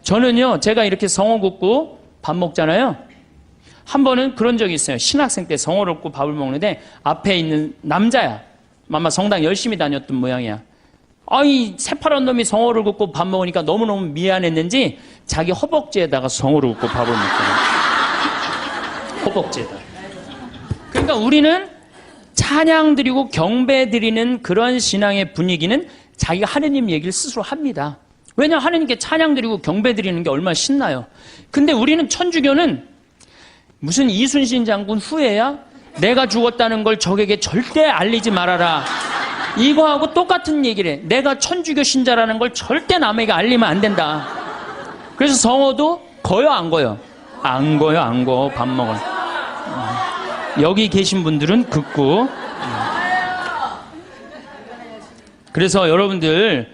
저는요, 제가 이렇게 성호 굽고 밥 먹잖아요. 한 번은 그런 적이 있어요. 신학생 때 성호를 굽고 밥을 먹는데 앞에 있는 남자야. 아마 성당 열심히 다녔던 모양이야. 아이, 새파란 놈이 성호를 굽고 밥 먹으니까 너무너무 미안했는지 자기 허벅지에다가 성호를 굽고 밥을 먹더라고요. 허벅지에다. 그러니까 우리는 찬양 드리고 경배 드리는 그런 신앙의 분위기는 자기가 하느님 얘기를 스스로 합니다. 왜냐, 하느님께 찬양 드리고 경배 드리는 게 얼마나 신나요. 근데 우리는 천주교는 무슨 이순신 장군 후예야? 내가 죽었다는 걸 적에게 절대 알리지 말아라. 이거하고 똑같은 얘기를 해. 내가 천주교 신자라는 걸 절대 남에게 알리면 안 된다. 그래서 성호도 거요, 안 거요? 안 거요, 안 거. 밥 먹어요. 여기 계신 분들은 긋고. 그래서 여러분들,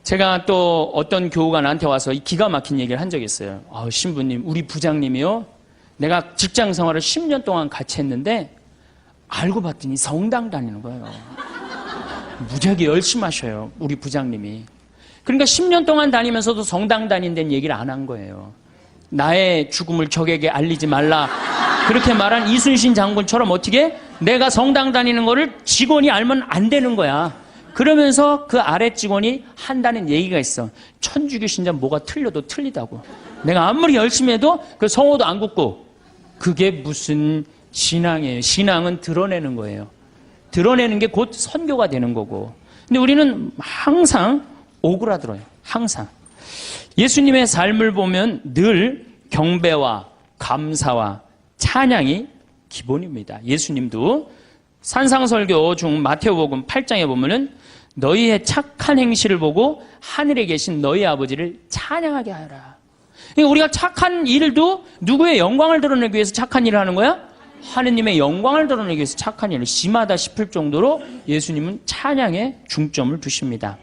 제가 또 어떤 교우가 나한테 와서 이 기가 막힌 얘기를 한 적이 있어요. 신부님, 우리 부장님이요, 내가 직장 생활을 10년 동안 같이 했는데 알고 봤더니 성당 다니는 거예요. 무지하게 열심히 하셔요, 우리 부장님이. 그러니까 10년 동안 다니면서도 성당 다닌다는 얘기를 안 한 거예요. 나의 죽음을 적에게 알리지 말라. 그렇게 말한 이순신 장군처럼 어떻게 내가 성당 다니는 거를 직원이 알면 안 되는 거야. 그러면서 그 아래 직원이 한다는 얘기가 있어. 천주교 신자 뭐가 틀려도 틀리다고. 내가 아무리 열심히 해도 그 성호도 안 굽고. 그게 무슨 신앙이에요. 신앙은 드러내는 거예요. 드러내는 게 곧 선교가 되는 거고. 근데 우리는 항상 오그라들어요. 항상. 예수님의 삶을 보면 늘 경배와 감사와 찬양이 기본입니다. 예수님도 산상설교 중 마태복음 8장에 보면은 너희의 착한 행실을 보고 하늘에 계신 너희 아버지를 찬양하게 하라. 그러니까 우리가 착한 일도 누구의 영광을 드러내기 위해서 착한 일을 하는 거야? 하느님의 영광을 드러내기 위해서 착한 일을 심하다 싶을 정도로 예수님은 찬양에 중점을 두십니다.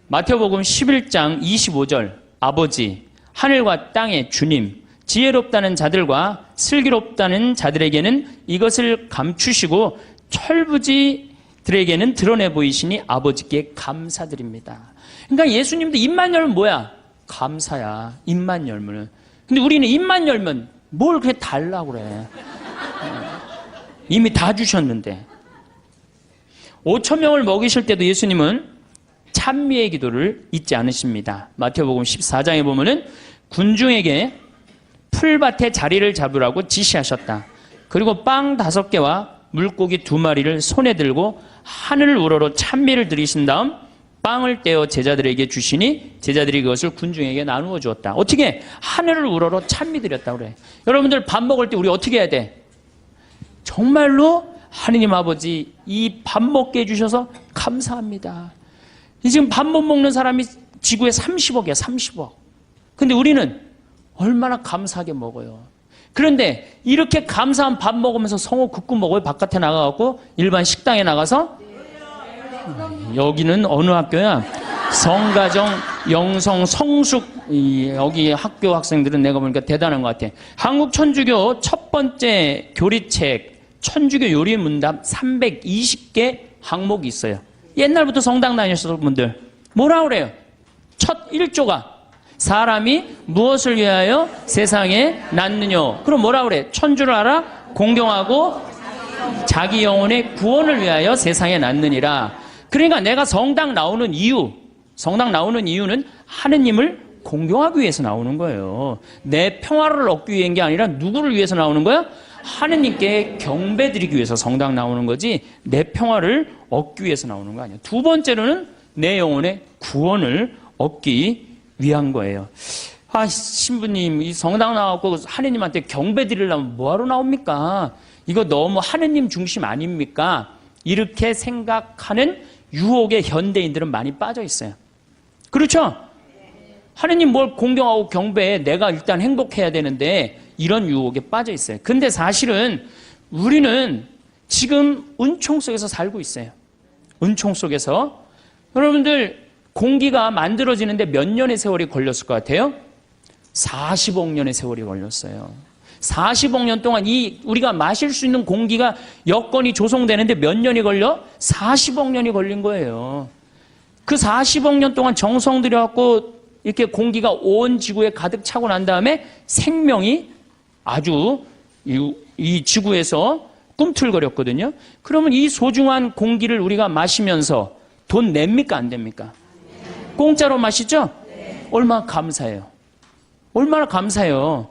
마태복음 11장 25절 아버지, 하늘과 땅의 주님, 지혜롭다는 자들과 슬기롭다는 자들에게는 이것을 감추시고 철부지들에게는 드러내 보이시니 아버지께 감사드립니다. 그러니까 예수님도 입만 열면 뭐야? 감사야. 입만 열면은. 근데 우리는 입만 열면 뭘 그렇게 달라고 그래. 이미 다 주셨는데. 5,000명을 먹이실 때도 예수님은 찬미의 기도를 잊지 않으십니다. 마태복음 14장에 보면은 군중에게 풀밭에 자리를 잡으라고 지시하셨다. 그리고 빵 5개와 물고기 2마리를 손에 들고 하늘을 우러러 찬미를 드리신 다음 빵을 떼어 제자들에게 주시니 제자들이 그것을 군중에게 나누어 주었다. 어떻게? 하늘을 우러러 찬미 드렸다고 그래. 여러분들 밥 먹을 때 우리 어떻게 해야 돼? 정말로 하느님 아버지 이 밥 먹게 해주셔서 감사합니다. 지금 밥 못 먹는 사람이 지구에 30억이야. 30억. 근데 우리는 얼마나 감사하게 먹어요. 그런데 이렇게 감사한 밥 먹으면서 성호 굽고 먹어요? 바깥에 나가갖고 일반 식당에 나가서? 여기는 어느 학교야? 성가정, 영성, 성숙, 여기 학교 학생들은 내가 보니까 대단한 것 같아. 한국 천주교 첫 번째 교리책 천주교 요리 문답 320개 항목이 있어요. 옛날부터 성당 다니셨던 분들 뭐라 그래요? 첫 1조가 사람이 무엇을 위하여 세상에 낳느냐. 그럼 뭐라 그래? 천주를 알아? 공경하고 자기 영혼의 구원을 위하여 세상에 낳느니라. 그러니까 내가 성당 나오는 이유는 하느님을 공경하기 위해서 나오는 거예요. 내 평화를 얻기 위한 게 아니라 누구를 위해서 나오는 거야? 하느님께 경배드리기 위해서 성당 나오는 거지 내 평화를 얻기 위해서 나오는 거 아니야. 두 번째로는 내 영혼의 구원을 얻기 위한 거예요. 신부님 이 성당 나와서 하느님한테 경배드리려면 뭐하러 나옵니까? 이거 너무 하느님 중심 아닙니까? 이렇게 생각하는 유혹에 현대인들은 많이 빠져 있어요. 그렇죠? 하느님 뭘 공경하고 경배해. 내가 일단 행복해야 되는데 이런 유혹에 빠져 있어요. 근데 사실은 우리는 지금 은총 속에서 살고 있어요. 은총 속에서. 여러분들 공기가 만들어지는데 몇 년의 세월이 걸렸을 것 같아요? 40억 년의 세월이 걸렸어요. 40억 년 동안 우리가 마실 수 있는 공기가 여건이 조성되는데 몇 년이 걸려? 40억 년이 걸린 거예요. 그 40억 년 동안 정성 들여갖고 이렇게 공기가 온 지구에 가득 차고 난 다음에 생명이 아주 이 지구에서 꿈틀거렸거든요. 그러면 이 소중한 공기를 우리가 마시면서 돈 냅니까 안 됩니까? 공짜로 마시죠? 얼마나 감사해요. 얼마나 감사해요.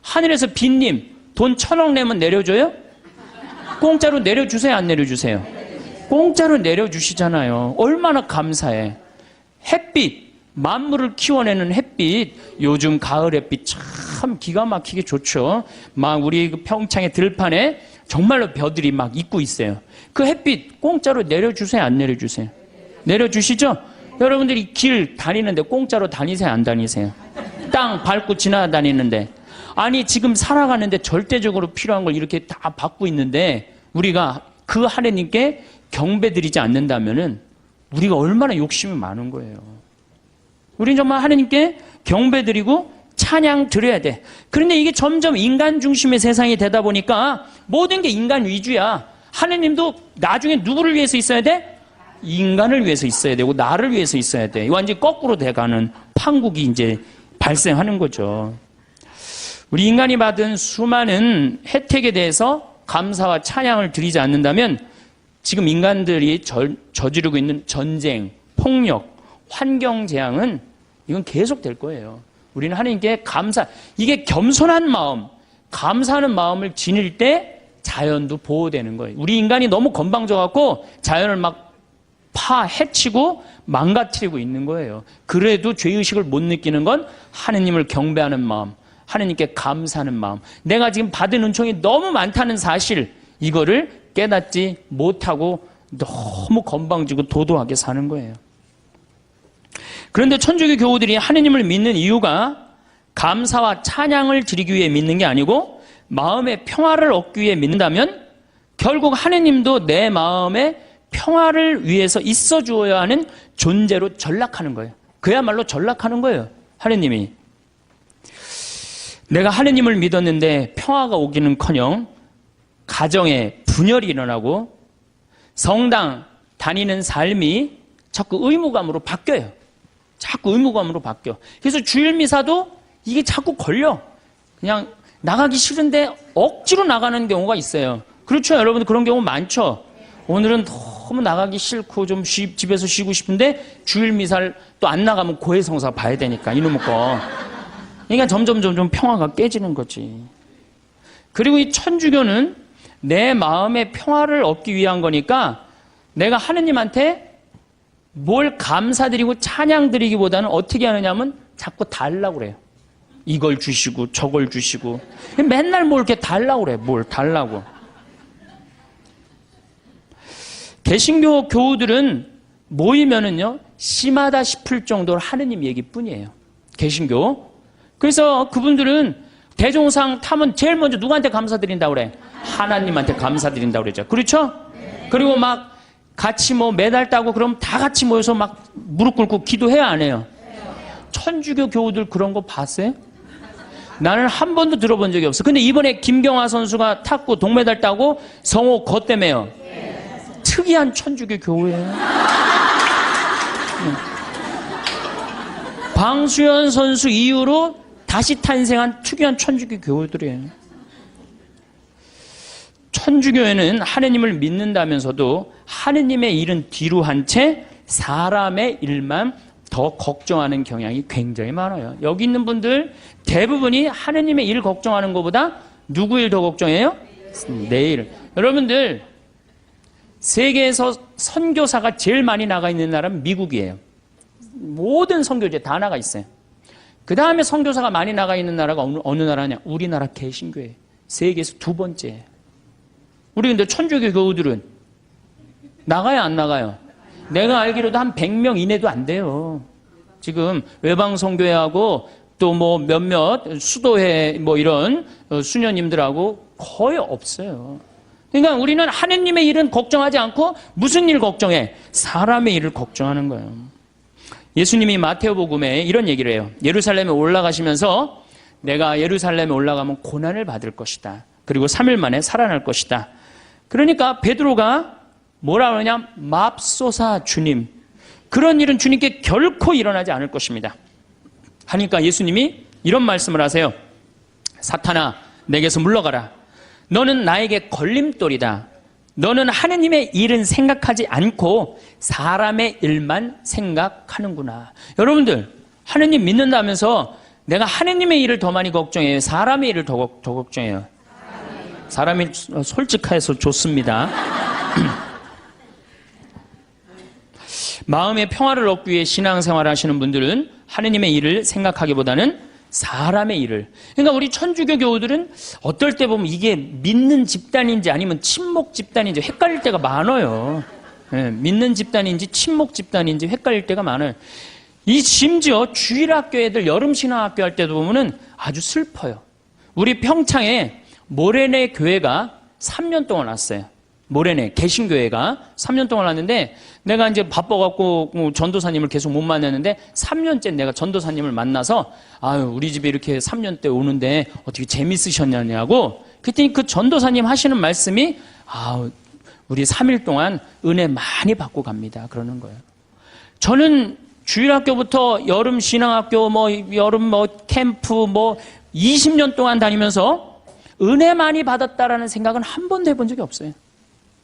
하늘에서 빈님 돈 1,000억 내면 내려줘요? 공짜로 내려주세요 안 내려주세요? 공짜로 내려주시잖아요. 얼마나 감사해. 햇빛, 만물을 키워내는 햇빛, 요즘 가을 햇빛 참 기가 막히게 좋죠. 막 우리 그 평창의 들판에 정말로 벼들이 막 있고 있어요. 그 햇빛 공짜로 내려주세요 안 내려주세요? 내려주시죠? 여러분들이 길 다니는데 공짜로 다니세요 안 다니세요? 땅 밟고 지나다니는데, 아니 지금 살아가는데 절대적으로 필요한 걸 이렇게 다 받고 있는데 우리가 그 하나님께 경배드리지 않는다면은 우리가 얼마나 욕심이 많은 거예요. 우리는 정말 하나님께 경배드리고 찬양 드려야 돼. 그런데 이게 점점 인간 중심의 세상이 되다 보니까 모든 게 인간 위주야. 하나님도 나중에 누구를 위해서 있어야 돼? 인간을 위해서 있어야 되고 나를 위해서 있어야 돼. 완전히 거꾸로 돼가는 판국이 이제 발생하는 거죠. 우리 인간이 받은 수많은 혜택에 대해서 감사와 찬양을 드리지 않는다면 지금 인간들이 저지르고 있는 전쟁, 폭력, 환경 재앙은 이건 계속 될 거예요. 우리는 하나님께 이게 겸손한 마음, 감사하는 마음을 지닐 때 자연도 보호되는 거예요. 우리 인간이 너무 건방져갖고 자연을 막 해치고 망가뜨리고 있는 거예요. 그래도 죄의식을 못 느끼는 건 하느님을 경배하는 마음, 하느님께 감사하는 마음, 내가 지금 받은 은총이 너무 많다는 사실, 이거를 깨닫지 못하고 너무 건방지고 도도하게 사는 거예요. 그런데 천주교 교우들이 하느님을 믿는 이유가 감사와 찬양을 드리기 위해 믿는 게 아니고 마음의 평화를 얻기 위해 믿는다면 결국 하느님도 내 마음의 평화를 위해서 있어 주어야 하는 존재로 전락하는 거예요. 그야말로 전락하는 거예요. 하느님이. 내가 하느님을 믿었는데 평화가 오기는커녕 가정에 분열이 일어나고 성당 다니는 삶이 자꾸 의무감으로 바뀌어요. 자꾸 의무감으로 바뀌어. 그래서 주일 미사도 이게 자꾸 걸려. 그냥 나가기 싫은데 억지로 나가는 경우가 있어요. 그렇죠? 여러분 그런 경우 많죠? 오늘은 너무 나가기 싫고 좀 집에서 쉬고 싶은데 주일 미사를 또 안 나가면 고해성사 봐야 되니까 이놈의 거. 그러니까 점점 평화가 깨지는 거지. 그리고 이 천주교는 내 마음의 평화를 얻기 위한 거니까 내가 하느님한테 뭘 감사드리고 찬양드리기보다는 어떻게 하느냐면 자꾸 달라고 그래요. 이걸 주시고 저걸 주시고 맨날 뭘 이렇게 달라고 그래. 뭘 달라고. 개신교 교우들은 모이면은요 심하다 싶을 정도로 하느님 얘기뿐이에요. 개신교. 그래서 그분들은 대종상 타면 제일 먼저 누구한테 감사드린다고 그래? 하나님한테 감사드린다고 그러죠. 그렇죠? 그리고 막 같이 매달 따고 그럼 다 같이 모여서 막 무릎 꿇고 기도해야 안 해요? 천주교 교우들 그런 거 봤어요? 나는 한 번도 들어본 적이 없어. 근데 이번에 김경화 선수가 탔고 동메달 따고 성호 거 때문에요. 특이한 천주교 교우예요. 방수현 선수 이후로 다시 탄생한 특이한 천주교 교우들이에요. 천주교회는 하느님을 믿는다면서도 하느님의 일은 뒤로 한 채 사람의 일만 더 걱정하는 경향이 굉장히 많아요. 여기 있는 분들 대부분이 하느님의 일 걱정하는 것보다 누구 일 더 걱정해요? 내 일. 여러분들 세계에서 선교사가 제일 많이 나가 있는 나라는 미국이에요. 모든 선교지에 다 나가 있어요. 그 다음에 선교사가 많이 나가 있는 나라가 어느 나라냐? 우리나라 개신교회예요. 세계에서 2번째예요. 우리 근데 천주교 교우들은 나가요 안 나가요? 내가 알기로도 한 100명 이내도 안 돼요. 지금 외방선교회하고 또 몇몇 수도회 이런 수녀님들하고 거의 없어요. 그러니까 우리는 하느님의 일은 걱정하지 않고 무슨 일 걱정해? 사람의 일을 걱정하는 거예요. 예수님이 마태오복음에 이런 얘기를 해요. 예루살렘에 올라가시면서 내가 예루살렘에 올라가면 고난을 받을 것이다. 그리고 3일 만에 살아날 것이다. 그러니까 베드로가 뭐라 그러냐? 맙소사 주님. 그런 일은 주님께 결코 일어나지 않을 것입니다. 하니까 예수님이 이런 말씀을 하세요. 사탄아, 내게서 물러가라. 너는 나에게 걸림돌이다. 너는 하느님의 일은 생각하지 않고 사람의 일만 생각하는구나. 여러분들, 하느님 믿는다면서 내가 하느님의 일을 더 많이 걱정해요? 사람의 일을 더 걱정해요? 사람이 솔직해서 좋습니다. 마음의 평화를 얻기 위해 신앙생활을 하시는 분들은 하느님의 일을 생각하기보다는 사람의 일을. 그러니까 우리 천주교 교우들은 어떨 때 보면 이게 믿는 집단인지 아니면 친목 집단인지 헷갈릴 때가 많아요. 네, 믿는 집단인지 친목 집단인지 헷갈릴 때가 많아요. 이 심지어 주일학교 애들 여름신앙학교 할 때도 보면은 아주 슬퍼요. 우리 평창에 모래내 교회가 3년 동안 왔어요. 모래내 개신교회가 3년 동안 왔는데 내가 이제 바빠갖고 전도사님을 계속 못 만났는데 3년째 내가 전도사님을 만나서 아유 우리 집에 이렇게 3년 때 오는데 어떻게 재밌으셨냐고 그랬더니 그 전도사님 하시는 말씀이 아우 우리 3일 동안 은혜 많이 받고 갑니다. 그러는 거예요. 저는 주일학교부터 여름 신앙학교 여름 캠프 20년 동안 다니면서 은혜 많이 받았다라는 생각은 한 번도 해본 적이 없어요.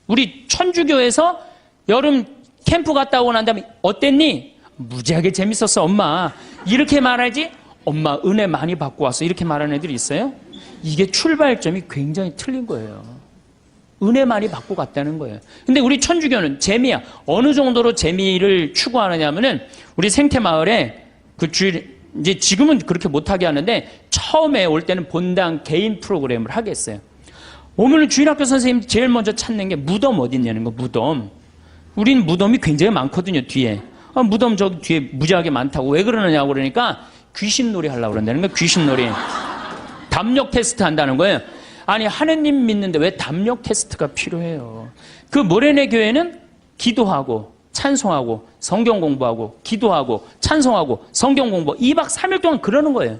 우리 천주교에서 여름 캠프 갔다 오고 난 다음에 어땠니? 무지하게 재밌었어 엄마. 이렇게 말하지 엄마 은혜 많이 받고 왔어. 이렇게 말하는 애들이 있어요? 이게 출발점이 굉장히 틀린 거예요. 은혜 많이 받고 갔다는 거예요. 근데 우리 천주교는 재미야. 어느 정도로 재미를 추구하느냐면은 우리 생태마을에 그 주일 이제 지금은 그렇게 못하게 하는데 처음에 올 때는 본당 개인 프로그램을 하게 했어요. 오늘 주일학교 선생님 제일 먼저 찾는 게 무덤 어디 있냐는 거. 무덤. 우린 무덤이 굉장히 많거든요. 뒤에. 무덤 저기 뒤에 무지하게 많다고. 왜 그러느냐고 그러니까 귀신놀이 하려고 그런다는 거예요. 귀신놀이. 담력 테스트 한다는 거예요. 아니 하느님 믿는데 왜 담력 테스트가 필요해요? 그 모래내 교회는 기도하고 찬송하고 성경 공부하고 기도하고 찬송하고 성경 공부 2박 3일 동안 그러는 거예요.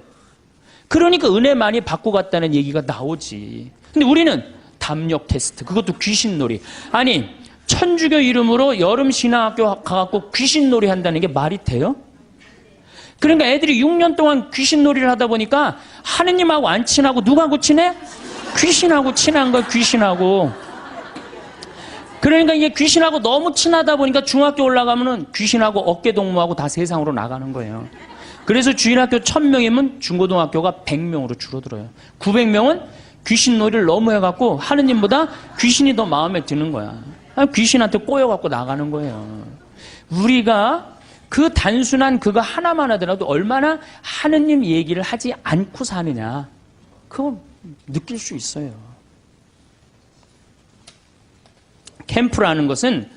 그러니까 은혜 많이 받고 갔다는 얘기가 나오지. 근데 우리는 담력 테스트, 그것도 귀신놀이. 아니 천주교 이름으로 여름 신앙학교 가갖고 귀신놀이 한다는 게 말이 돼요? 그러니까 애들이 6년 동안 귀신놀이를 하다 보니까 하느님하고 안 친하고 누구하고 친해? 귀신하고 친한 거야. 귀신하고. 그러니까 이게 귀신하고 너무 친하다 보니까 중학교 올라가면은 귀신하고 어깨동무하고 다 세상으로 나가는 거예요. 그래서 주일학교 1000명이면 중고등학교가 100명으로 줄어들어요. 900명은 귀신놀이를 너무 해갖고 하느님보다 귀신이 더 마음에 드는 거야. 귀신한테 꼬여갖고 나가는 거예요. 우리가 그 단순한 그거 하나만 하더라도 얼마나 하느님 얘기를 하지 않고 사느냐. 그거 느낄 수 있어요. 캠프라는 것은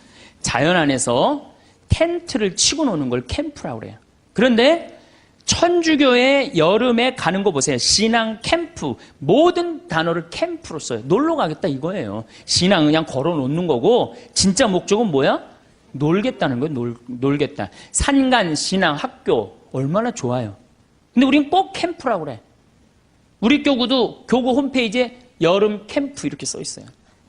자연 안에서 텐트를 치고 노는 걸 캠프라고 그래요. 그런데 천주교의 여름에 가는 거 보세요. 신앙 캠프. 모든 단어를 캠프로 써요. 놀러 가겠다 이거예요. 신앙은 그냥 걸어 놓는 거고 진짜 목적은 뭐야? 놀겠다는 거예요. 놀겠다. 산간 신앙 학교 얼마나 좋아요. 근데 우린 꼭 캠프라고 그래. 우리 교구도 교구 홈페이지에 여름 캠프 이렇게 써 있어요.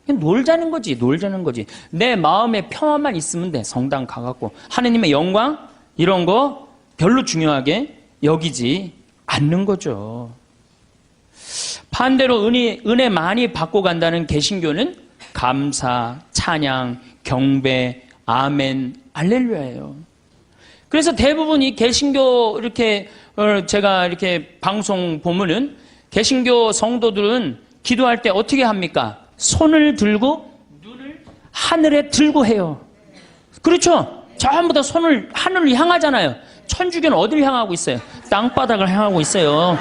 그냥 놀자는 거지. 놀자는 거지. 내 마음에 평화만 있으면 돼. 성당 가갖고 하느님의 영광 이런 거 별로 중요하게 여기지 않는 거죠. 반대로 은혜 많이 받고 간다는 개신교는 감사, 찬양, 경배, 아멘, 할렐루야예요. 그래서 대부분 이 개신교 이렇게 제가 이렇게 방송 보면은 개신교 성도들은 기도할 때 어떻게 합니까? 손을 들고 눈을 하늘에 들고 해요. 그렇죠? 전부 다 손을 하늘을 향하잖아요. 천주교는 어디를 향하고 있어요? 땅바닥을 향하고 있어요.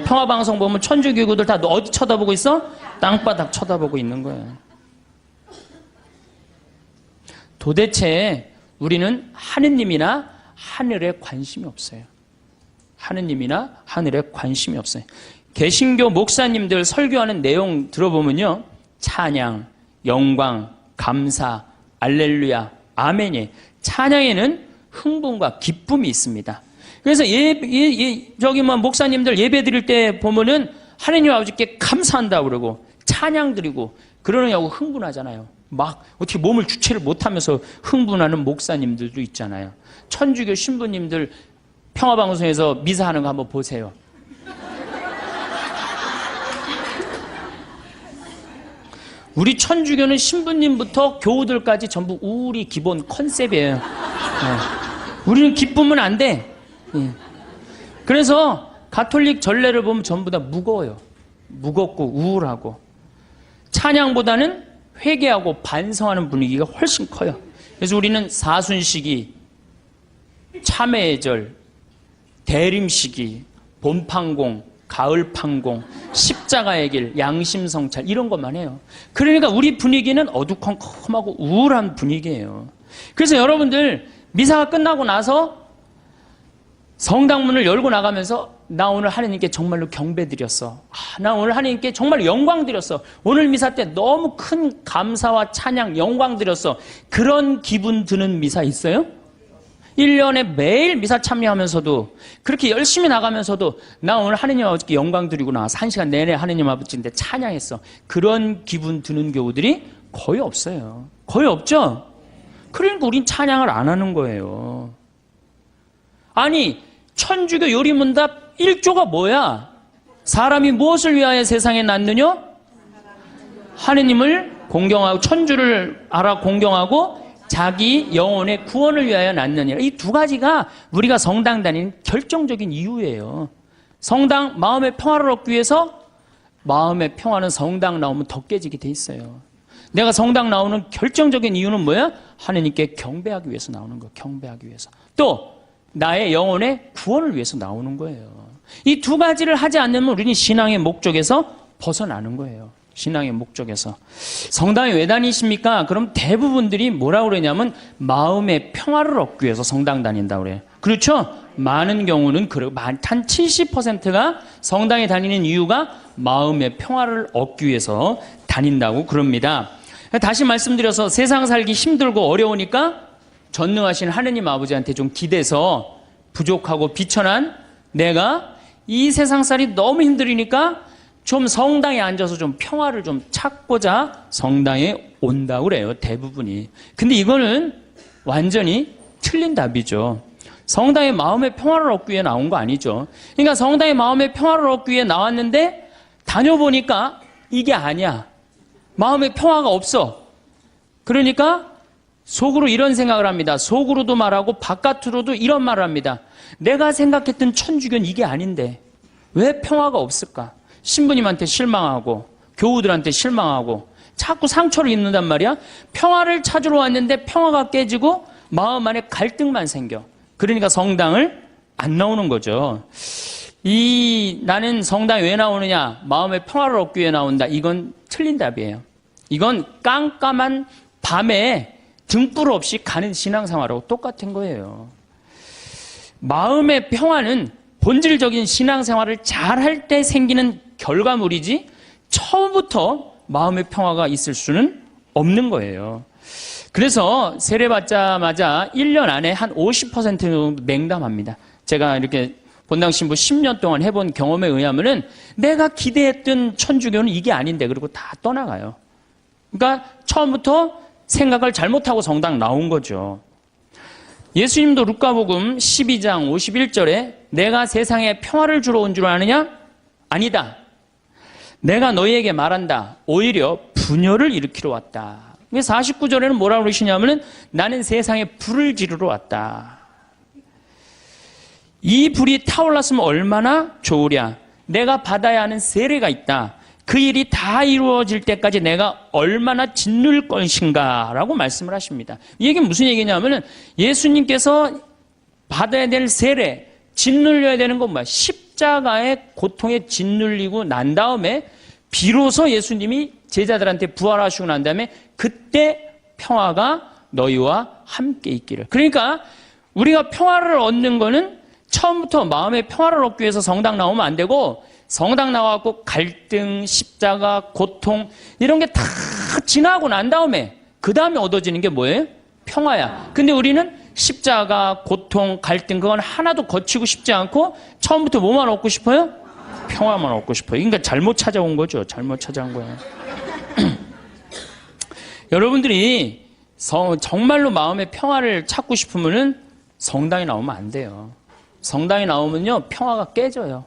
평화방송 보면 천주교구들 다 어디 쳐다보고 있어? 땅바닥 쳐다보고 있는 거예요. 도대체 우리는 하느님이나 하늘에 관심이 없어요. 하느님이나 하늘에 관심이 없어요. 개신교 목사님들 설교하는 내용 들어보면요. 찬양, 영광, 감사, 알렐루야, 아멘이. 찬양에는 흥분과 기쁨이 있습니다. 그래서 목사님들 예배 드릴 때 보면은 하느님 아버지께 감사한다 그러고 찬양 드리고 그러느냐고 흥분하잖아요. 막 어떻게 몸을 주체를 못하면서 흥분하는 목사님들도 있잖아요. 천주교 신부님들 평화방송에서 미사하는 거 한번 보세요. 우리 천주교는 신부님부터 교우들까지 전부 우리 기본 컨셉이에요. 우리는 기쁘면 안 돼. 그래서 가톨릭 전례를 보면 전부 다 무거워요. 무겁고 우울하고. 찬양보다는 회개하고 반성하는 분위기가 훨씬 커요. 그래서 우리는 사순시기, 참회의 절, 대림시기, 봄판공, 가을판공, 십자가의 길, 양심성찰 이런 것만 해요. 그러니까 우리 분위기는 어두컴컴하고 우울한 분위기예요. 그래서 여러분들 미사가 끝나고 나서 성당문을 열고 나가면서 나 오늘 하나님께 정말로 경배드렸어. 나 오늘 하나님께 정말 영광드렸어. 오늘 미사 때 너무 큰 감사와 찬양, 영광드렸어. 그런 기분 드는 미사 있어요? 1년에 매일 미사 참여하면서도 그렇게 열심히 나가면서도 나 오늘 하나님 아버지께 영광 드리고 나와서 1시간 내내 하나님 아버지인데 찬양했어. 그런 기분 드는 교우들이 거의 없어요. 거의 없죠? 그러니까 우린 찬양을 안 하는 거예요. 아니 천주교 요리문답 1조가 뭐야? 사람이 무엇을 위하여 세상에 났느냐? 하느님을 공경하고 천주를 알아 공경하고 자기 영혼의 구원을 위하여 낳느니라. 이 두 가지가 우리가 성당 다니는 결정적인 이유예요. 성당 마음의 평화를 얻기 위해서 마음의 평화는 성당 나오면 더 깨지게 돼 있어요. 내가 성당 나오는 결정적인 이유는 뭐야? 하느님께 경배하기 위해서 나오는 거예요. 경배하기 위해서. 또 나의 영혼의 구원을 위해서 나오는 거예요. 이 두 가지를 하지 않으면 우리는 신앙의 목적에서 벗어나는 거예요. 신앙의 목적에서. 성당에 왜 다니십니까? 그럼 대부분들이 뭐라고 그러냐면 마음의 평화를 얻기 위해서 성당 다닌다고 그래요. 그렇죠? 많은 경우는 그래요. 한 70%가 성당에 다니는 이유가 마음의 평화를 얻기 위해서 다닌다고 그럽니다. 다시 말씀드려서 세상 살기 힘들고 어려우니까 전능하신 하느님 아버지한테 좀 기대서 부족하고 비천한 내가 이 세상살이 너무 힘들으니까 좀 성당에 앉아서 좀 평화를 좀 찾고자 성당에 온다고 그래요. 대부분이. 근데 이거는 완전히 틀린 답이죠. 성당의 마음의 평화를 얻기 위해 나온 거 아니죠. 그러니까 성당의 마음의 평화를 얻기 위해 나왔는데 다녀보니까 이게 아니야. 마음의 평화가 없어. 그러니까 속으로 이런 생각을 합니다. 속으로도 말하고 바깥으로도 이런 말을 합니다. 내가 생각했던 천주교는 이게 아닌데 왜 평화가 없을까? 신부님한테 실망하고 교우들한테 실망하고 자꾸 상처를 입는단 말이야. 평화를 찾으러 왔는데 평화가 깨지고 마음 안에 갈등만 생겨. 그러니까 성당을 안 나오는 거죠. 나는 성당에 왜 나오느냐? 마음의 평화를 얻기 위해 나온다. 이건 틀린 답이에요. 이건 깜깜한 밤에 등불 없이 가는 신앙생활하고 똑같은 거예요. 마음의 평화는 본질적인 신앙생활을 잘할 때 생기는 결과물이지 처음부터 마음의 평화가 있을 수는 없는 거예요. 그래서 세례 받자마자 1년 안에 한 50% 정도 냉담합니다. 제가 이렇게 본당 신부 10년 동안 해본 경험에 의하면은 내가 기대했던 천주교는 이게 아닌데 그리고 다 떠나가요. 그러니까 처음부터 생각을 잘못하고 성당 나온 거죠. 예수님도 루카복음 12장 51절에 내가 세상에 평화를 주러 온 줄 아느냐? 아니다. 내가 너희에게 말한다. 오히려 분열을 일으키러 왔다. 49절에는 뭐라고 그러시냐면은 나는 세상에 불을 지르러 왔다. 이 불이 타올랐으면 얼마나 좋으랴. 내가 받아야 하는 세례가 있다. 그 일이 다 이루어질 때까지 내가 얼마나 짓눌 것인가 라고 말씀을 하십니다. 이 얘기는 무슨 얘기냐면은 예수님께서 받아야 될 세례, 짓눌려야 되는 건 뭐야? 십자가의 고통에 짓눌리고 난 다음에 비로소 예수님이 제자들한테 부활하시고 난 다음에 그때 평화가 너희와 함께 있기를. 그러니까 우리가 평화를 얻는 거는 처음부터 마음의 평화를 얻기 위해서 성당 나오면 안 되고 성당 나와갖고 갈등, 십자가, 고통 이런 게 다 지나고 난 다음에 그 다음에 얻어지는 게 뭐예요? 평화야. 근데 우리는 십자가, 고통, 갈등 그건 하나도 거치고 싶지 않고 처음부터 뭐만 얻고 싶어요? 평화만 얻고 싶어요. 그러니까 잘못 찾아온 거죠. 잘못 찾아온 거예요. 여러분들이 정말로 마음의 평화를 찾고 싶으면은 성당에 나오면 안 돼요. 성당에 나오면요, 평화가 깨져요.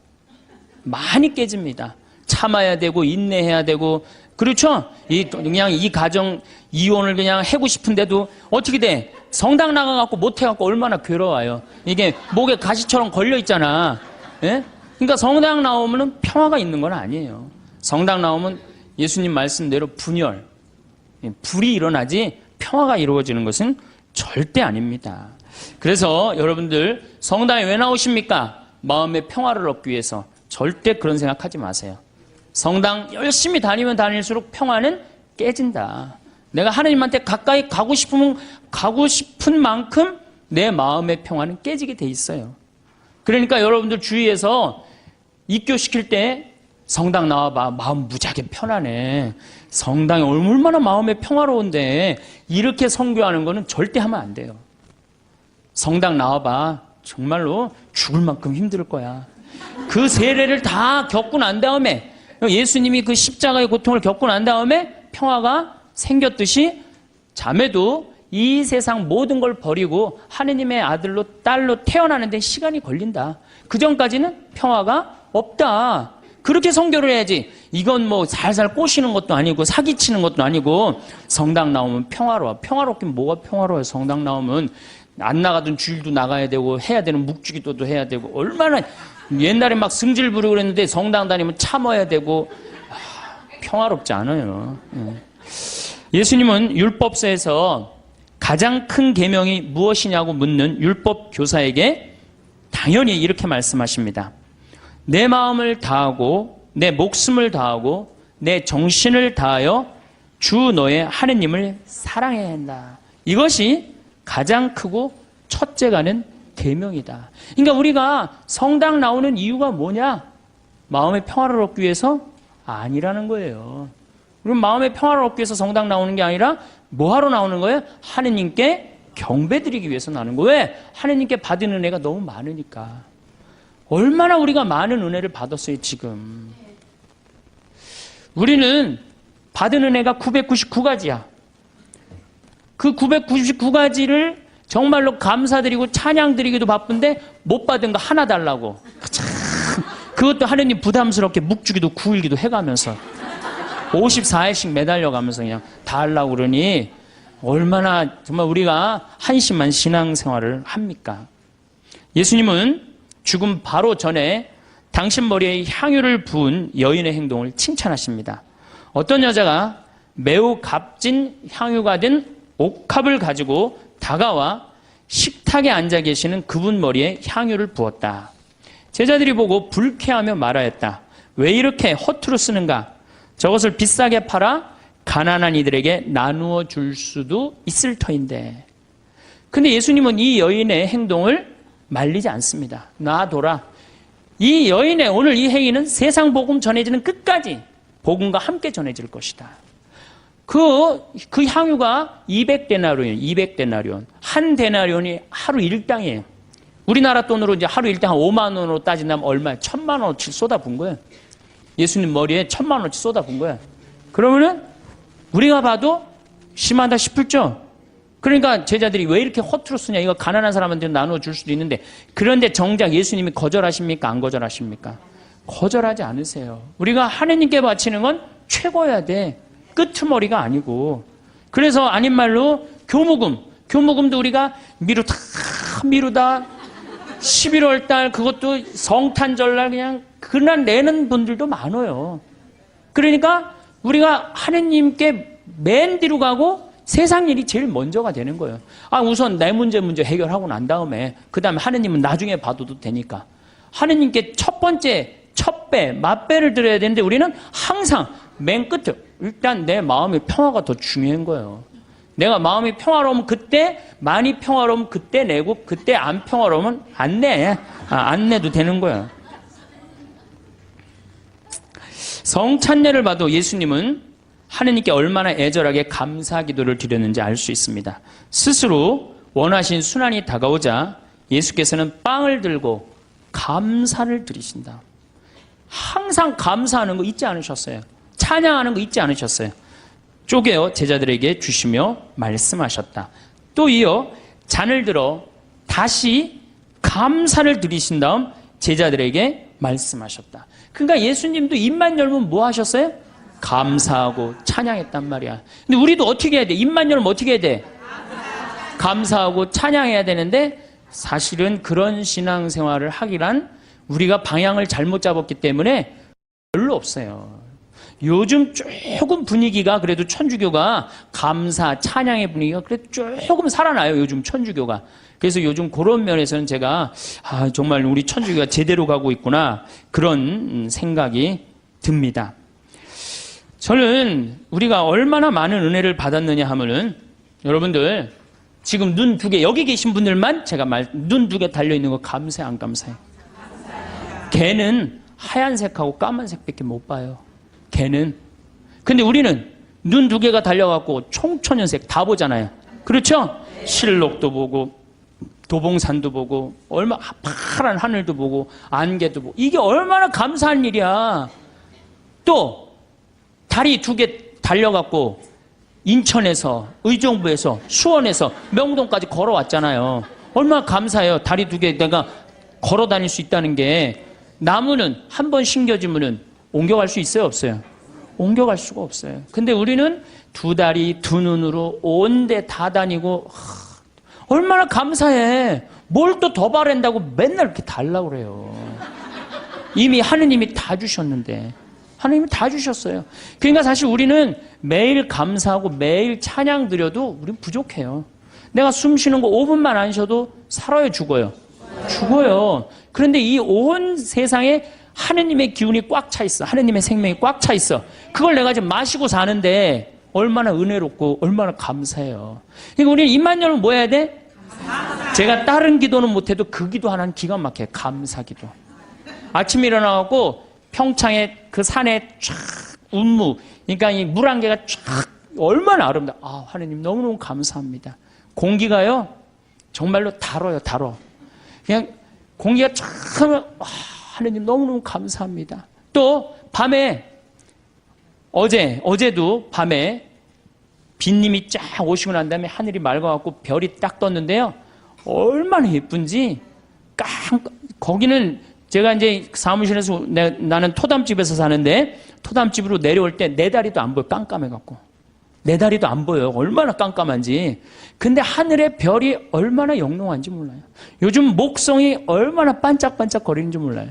많이 깨집니다. 참아야 되고, 인내해야 되고, 그렇죠? 그냥 이 가정, 이혼을 그냥 하고 싶은데도 어떻게 돼? 성당 나가갖고 못해갖고 얼마나 괴로워요. 이게 목에 가시처럼 걸려있잖아. 예? 그러니까 성당 나오면은 평화가 있는 건 아니에요. 성당 나오면 예수님 말씀대로 분열, 불이 일어나지 평화가 이루어지는 것은 절대 아닙니다. 그래서 여러분들 성당에 왜 나오십니까? 마음의 평화를 얻기 위해서. 절대 그런 생각하지 마세요. 성당 열심히 다니면 다닐수록 평화는 깨진다. 내가 하나님한테 가까이 가고 싶으면 가고 싶은 만큼 내 마음의 평화는 깨지게 돼 있어요. 그러니까 여러분들 주위에서 입교시킬 때 성당 나와봐. 마음 무지하게 편하네. 성당이 얼마나 마음이 평화로운데 이렇게 선교하는 거는 절대 하면 안 돼요. 성당 나와봐. 정말로 죽을 만큼 힘들 거야. 그 세례를 다 겪고 난 다음에 예수님이 그 십자가의 고통을 겪고 난 다음에 평화가 생겼듯이 자매도 이 세상 모든 걸 버리고 하느님의 아들로 딸로 태어나는데 시간이 걸린다. 그 전까지는 평화가 없다. 그렇게 선교를 해야지. 이건 뭐 살살 꼬시는 것도 아니고 사기치는 것도 아니고 성당 나오면 평화로워. 평화롭긴 뭐가 평화로워요. 성당 나오면 안 나가던 주일도 나가야 되고 해야 되는 묵주기도도 해야 되고 얼마나 옛날에 막 승질 부리고 그랬는데 성당 다니면 참아야 되고 평화롭지 않아요. 예수님은 율법서에서 가장 큰 계명이 무엇이냐고 묻는 율법 교사에게 당연히 이렇게 말씀하십니다. 내 마음을 다하고 내 목숨을 다하고 내 정신을 다하여 주 너의 하느님을 사랑해야 한다. 이것이 가장 크고 첫째가는 계명이다. 그러니까 우리가 성당 나오는 이유가 뭐냐? 마음의 평화를 얻기 위해서? 아니라는 거예요. 그럼 마음의 평화를 얻기 위해서 성당 나오는 게 아니라 뭐하러 나오는 거예요? 하느님께 경배드리기 위해서 나오는 거예요. 왜? 하느님께 받은 은혜가 너무 많으니까. 얼마나 우리가 많은 은혜를 받았어요, 지금. 우리는 받은 은혜가 999가지야. 그 999가지를 정말로 감사드리고 찬양드리기도 바쁜데 못 받은 거 하나 달라고. 참, 그것도 하느님 부담스럽게 묵주기도 9일기도 해가면서 54회씩 매달려가면서 그냥 다 하려고 그러니 얼마나 정말 우리가 한심한 신앙생활을 합니까? 예수님은 죽음 바로 전에 당신 머리에 향유를 부은 여인의 행동을 칭찬하십니다. 어떤 여자가 매우 값진 향유가 든 옥합을 가지고 다가와 식탁에 앉아 계시는 그분 머리에 향유를 부었다. 제자들이 보고 불쾌하며 말하였다. 왜 이렇게 허투루 쓰는가? 저것을 비싸게 팔아 가난한 이들에게 나누어 줄 수도 있을 터인데. 근데 예수님은 이 여인의 행동을 말리지 않습니다. 놔둬라. 이 여인의 오늘 이 행위는 세상 복음 전해지는 끝까지 복음과 함께 전해질 것이다. 그 향유가 200데나리온, 200데나리온. 한 데나리온이 하루 일당이에요. 우리나라 돈으로 이제 하루 일당 한 5만 원으로 따진다면 얼마야? 1,000만 원어치 쏟아부은 거예요. 예수님 머리에 1,000만 원어치 쏟아부은 거예요. 그러면은 우리가 봐도 심하다 싶을죠? 그러니까 제자들이 왜 이렇게 허투루 쓰냐? 이거 가난한 사람한테 나누어 줄 수도 있는데. 그런데 정작 예수님이 거절하십니까? 안 거절하십니까? 거절하지 않으세요. 우리가 하느님께 바치는 건 최고여야 돼. 끄트머리가 아니고. 그래서 아닌 말로 교무금도 우리가 미루다 11월 달 그것도 성탄절날 그냥 그날 내는 분들도 많아요. 그러니까 우리가 하느님께 맨 뒤로 가고 세상 일이 제일 먼저가 되는 거예요. 우선 내 문제 해결하고 난 다음에 그 다음에 하느님은 나중에 봐도 되니까. 하느님께 첫 번째 첫 배, 맛배를 드려야 되는데 우리는 항상 맨 끝에 일단 내 마음의 평화가 더 중요한 거예요. 내가 마음이 평화로우면 그때, 많이 평화로우면 그때 내고, 그때 안 평화로우면 안 내. 안 내도 되는 거야. 성찬례를 봐도 예수님은 하느님께 얼마나 애절하게 감사 기도를 드렸는지 알 수 있습니다. 스스로 원하신 순환이 다가오자 예수께서는 빵을 들고 감사를 드리신다. 항상 감사하는 거 잊지 않으셨어요. 찬양하는 거 잊지 않으셨어요. 쪼개어 제자들에게 주시며 말씀하셨다. 또 이어 잔을 들어 다시 감사를 드리신 다음 제자들에게 말씀하셨다. 그러니까 예수님도 입만 열면 뭐 하셨어요? 감사하고 찬양했단 말이야. 근데 우리도 어떻게 해야 돼? 입만 열면 어떻게 해야 돼? 감사하고 찬양해야 되는데 사실은 그런 신앙생활을 하기란 우리가 방향을 잘못 잡았기 때문에 별로 없어요. 요즘 조금 분위기가 그래도 천주교가 감사, 찬양의 분위기가 그래도 조금 살아나요. 요즘 천주교가. 그래서 요즘 그런 면에서는 제가 정말 우리 천주교가 제대로 가고 있구나 그런 생각이 듭니다. 저는 우리가 얼마나 많은 은혜를 받았느냐 하면은 여러분들 지금 눈 두 개 여기 계신 분들만 제가 눈 두 개 달려있는 거 감사해 안 감사해? 걔는 하얀색하고 까만색밖에 못 봐요. 걔는. 근데 우리는 눈 두 개가 달려갖고 총천연색 다 보잖아요. 그렇죠? 실록도 보고 도봉산도 보고 얼마 파란 하늘도 보고 안개도 보고 이게 얼마나 감사한 일이야. 또 다리 두 개 달려갖고 인천에서 의정부에서 수원에서 명동까지 걸어왔잖아요. 얼마나 감사해요. 다리 두 개 내가 걸어 다닐 수 있다는 게. 나무는 한 번 심겨지면은 옮겨갈 수 있어요, 없어요? 옮겨갈 수가 없어요. 근데 우리는 두 다리, 두 눈으로 온 데 다 다니고 얼마나 감사해. 뭘 또 더 바란다고 맨날 이렇게 달라고 그래요. 이미 하느님이 다 주셨는데. 하느님이 다 주셨어요. 그러니까 사실 우리는 매일 감사하고 매일 찬양 드려도 우리는 부족해요. 내가 숨 쉬는 거 5분만 안 쉬어도 살아요, 죽어요? 죽어요. 그런데 이 온 세상에 하느님의 기운이 꽉 차 있어. 하느님의 생명이 꽉 차 있어. 그걸 내가 지금 마시고 사는데 얼마나 은혜롭고 얼마나 감사해요. 그러니까 우리는 입만 열면 뭐 해야 돼? 제가 다른 기도는 못해도 그 기도 하나는 기가 막혀요. 감사기도. 아침에 일어나고 평창에 그 산에 쫙 운무, 그러니까 이 물안개가 쫙 얼마나 아름다워. 하느님 너무너무 감사합니다. 공기가요 정말로 달아요. 달아. 그냥 공기가 쫙 하느님 너무너무 감사합니다. 또 밤에 어제도 밤에 빗님이 쫙 오시고 난 다음에 하늘이 맑아갖고 별이 딱 떴는데요. 얼마나 예쁜지 거기는 제가 이제 사무실에서 나는 토담집에서 사는데 토담집으로 내려올 때 내 다리도 안 보여. 깜깜해갖고. 내 다리도 안 보여요. 얼마나 깜깜한지. 근데 하늘의 별이 얼마나 영롱한지 몰라요. 요즘 목성이 얼마나 반짝반짝 거리는지 몰라요.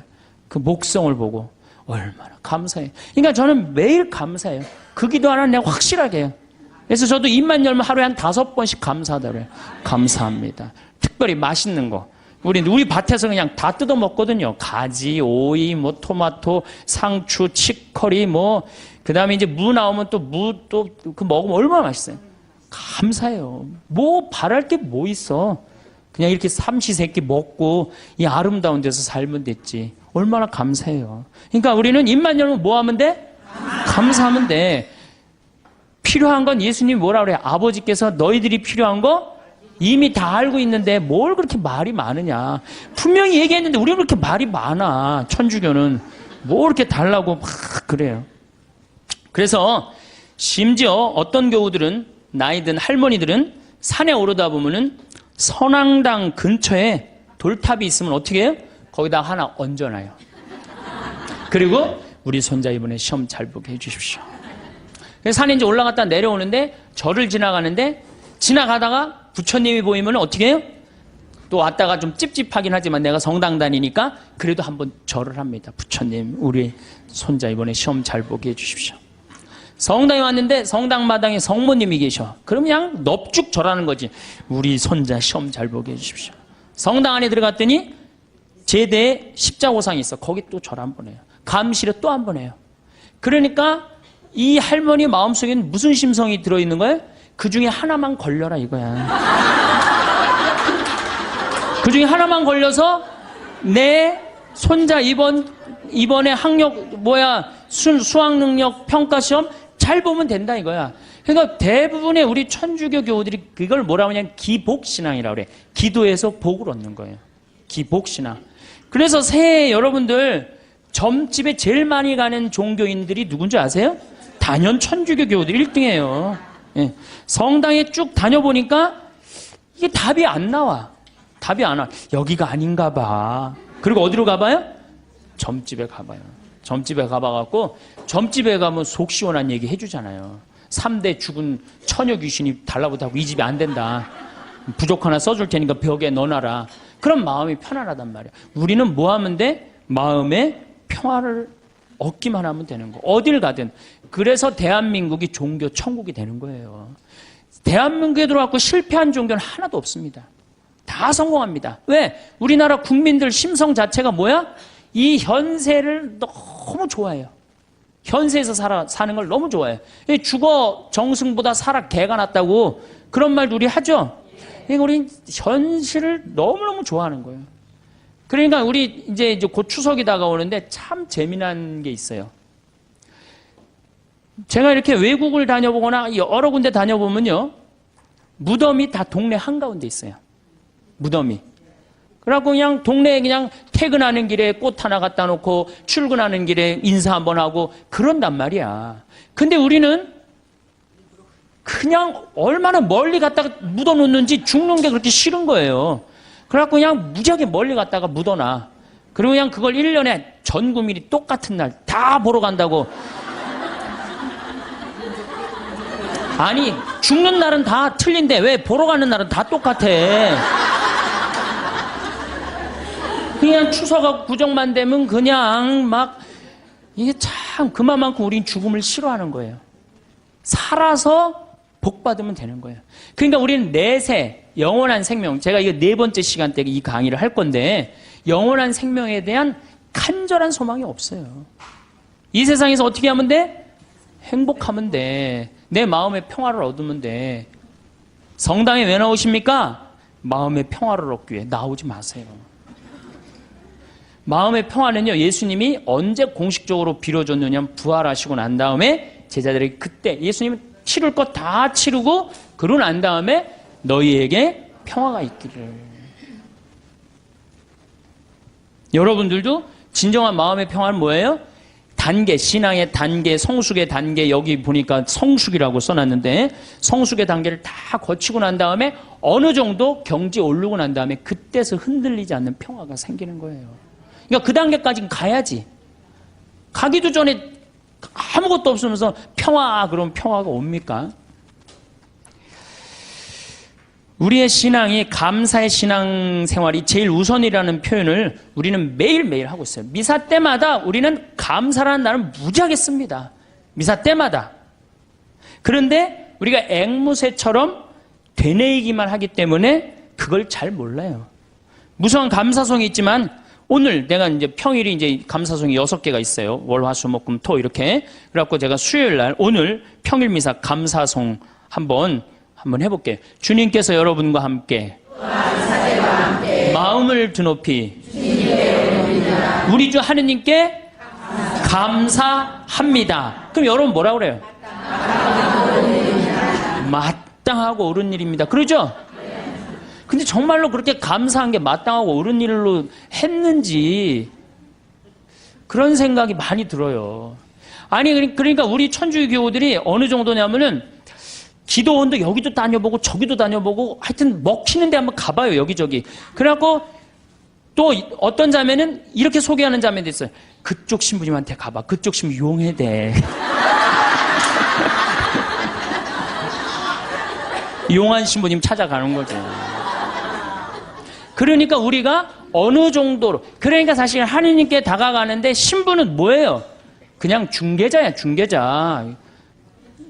그 목성을 보고 얼마나 감사해요. 그러니까 저는 매일 감사해요. 그 기도 하나 내가 확실하게 해요. 그래서 저도 입만 열면 하루에 한 5번씩 감사하다 그래요. 감사합니다. 특별히 맛있는 거. 우리 밭에서 그냥 다 뜯어 먹거든요. 가지, 오이, 뭐 토마토, 상추, 치커리, 그 다음에 이제 무 나오면 또 그 먹으면 얼마나 맛있어요. 감사해요. 뭐 바랄 게 뭐 있어. 그냥 이렇게 삼시세끼 먹고 이 아름다운 데서 살면 됐지. 얼마나 감사해요. 그러니까 우리는 입만 열면 뭐 하면 돼? 감사하면 돼. 필요한 건 예수님이 뭐라 그래요? 아버지께서 너희들이 필요한 거 이미 다 알고 있는데 뭘 그렇게 말이 많으냐. 분명히 얘기했는데 우리는 그렇게 말이 많아. 천주교는 뭐 이렇게 달라고 막 그래요. 그래서 심지어 어떤 교우들은 나이 든 할머니들은 산에 오르다 보면은 선앙당 근처에 돌탑이 있으면 어떻게 해요? 거기다 하나 얹어놔요. 그리고 우리 손자 이번에 시험 잘 보게 해주십시오. 그래서 산에 이제 올라갔다 내려오는데 절을 지나가는데 지나가다가 부처님이 보이면 어떻게 해요? 또 왔다가 좀 찝찝하긴 하지만 내가 성당 다니니까 그래도 한번 절을 합니다. 부처님 우리 손자 이번에 시험 잘 보게 해주십시오. 성당에 왔는데 성당 마당에 성모님이 계셔. 그럼 그냥 넙죽 절하는 거지. 우리 손자 시험 잘 보게 해주십시오. 성당 안에 들어갔더니 제대에 십자고상이 있어. 거기 또 절 한 번 해요. 감실에 또 한 번 해요. 그러니까 이 할머니 마음속에는 무슨 심성이 들어있는 거예요? 그 중에 하나만 걸려라 이거야. 그 중에 하나만 걸려서 내 손자 이번에 학력 수학 능력 평가 시험 잘 보면 된다 이거야. 그러니까 대부분의 우리 천주교 교우들이 그걸 뭐라고 하냐면 기복신앙이라고 그래. 기도해서 복을 얻는 거예요. 기복신앙. 그래서 새해 여러분들 점집에 제일 많이 가는 종교인들이 누군지 아세요? 단연 천주교 교우들 1등이에요. 예. 성당에 쭉 다녀보니까 이게 답이 안 나와. 답이 안 와. 여기가 아닌가 봐. 그리고 어디로 가봐요? 점집에 가봐요. 점집에 가봐갖고 점집에 가면 속 시원한 얘기 해주잖아요. 3대 죽은 처녀 귀신이 달라붙하고 이 집이 안 된다. 부족 하나 써줄 테니까 벽에 넣어놔라. 그럼 마음이 편안하단 말이야. 우리는 뭐 하면 돼? 마음의 평화를 얻기만 하면 되는 거. 어딜 가든. 그래서 대한민국이 종교 천국이 되는 거예요. 대한민국에 들어왔고 실패한 종교는 하나도 없습니다. 다 성공합니다. 왜? 우리나라 국민들 심성 자체가 뭐야? 이 현세를 너무 좋아해요. 현세에서 사는 걸 너무 좋아해요. 죽어 정승보다 살아 개가 낫다고 그런 말도 우리 하죠? 우리 현실을 너무너무 좋아하는 거예요. 그러니까 우리 이제 곧 추석이 다가오는데 참 재미난 게 있어요. 제가 이렇게 외국을 다녀보거나 여러 군데 다녀보면요. 무덤이 다 동네 한가운데 있어요. 무덤이. 그래갖고 그냥 동네에 그냥 퇴근하는 길에 꽃 하나 갖다 놓고 출근하는 길에 인사 한번 하고 그런단 말이야. 근데 우리는 그냥 얼마나 멀리 갔다가 묻어놓는지 죽는 게 그렇게 싫은 거예요. 그래갖고 그냥 무지하게 멀리 갔다가 묻어놔. 그리고 그냥 그걸 1년에 전 국민이 똑같은 날 다 보러 간다고. 아니 죽는 날은 다 틀린데 왜 보러 가는 날은 다 똑같아. 그냥 추석하고 구정만 되면 그냥 막 이게 참 그만큼 우린 죽음을 싫어하는 거예요. 살아서 복 받으면 되는 거예요. 그러니까 우리는 내세 영원한 생명, 제가 이거 4번째 시간 때 이 강의를 할 건데 영원한 생명에 대한 간절한 소망이 없어요. 이 세상에서 어떻게 하면 돼? 행복하면 돼. 내 마음의 평화를 얻으면 돼. 성당에 왜 나오십니까? 마음의 평화를 얻기 위해. 나오지 마세요. 마음의 평화는요, 예수님이 언제 공식적으로 빌어줬느냐, 부활하시고 난 다음에 제자들에게 그때 예수님은 치를 것 다 치르고 그러고 난 다음에 너희에게 평화가 있기를. 여러분들도 진정한 마음의 평화는 뭐예요? 단계, 신앙의 단계, 성숙의 단계, 여기 보니까 성숙이라고 써놨는데 성숙의 단계를 다 거치고 난 다음에 어느 정도 경지에 오르고 난 다음에 그때서 흔들리지 않는 평화가 생기는 거예요. 그러니까 그 단계까지는 가야지. 가기도 전에 아무것도 없으면서 평화, 그럼 평화가 옵니까? 우리의 신앙이 감사의 신앙생활이 제일 우선이라는 표현을 우리는 매일매일 하고 있어요. 미사 때마다 우리는 감사라는 말을 무지하게 씁니다. 미사 때마다. 그런데 우리가 앵무새처럼 되뇌이기만 하기 때문에 그걸 잘 몰라요. 무성한 감사송이 있지만 오늘 내가 이제 평일이 이제 감사송이 6개가 있어요. 월, 화, 수, 목, 금, 토 이렇게. 그래갖고 제가 수요일 날 오늘 평일 미사 감사송 한번 해볼게요. 주님께서 여러분과 함께 마음을 드높이 우리 주 하느님께 감사합니다. 그럼 여러분 뭐라 그래요? 마땅하고 옳은 일입니다. 그러죠? 근데 정말로 그렇게 감사한 게 마땅하고 옳은 일로 했는지 그런 생각이 많이 들어요. 아니 그러니까 우리 천주교 교우들이 어느 정도냐면은 기도원도 여기도 다녀보고 저기도 다녀보고 하여튼 먹히는 데 한번 가봐요. 여기저기. 그래갖고 또 어떤 자매는 이렇게 소개하는 자매도 있어요. 그쪽 신부님한테 가봐. 그쪽 신부 용해대. 용한 신부님 찾아가는 거죠. 그러니까 우리가 어느 정도로, 그러니까 사실 하느님께 다가가는데 신부는 뭐예요? 그냥 중개자야, 중개자.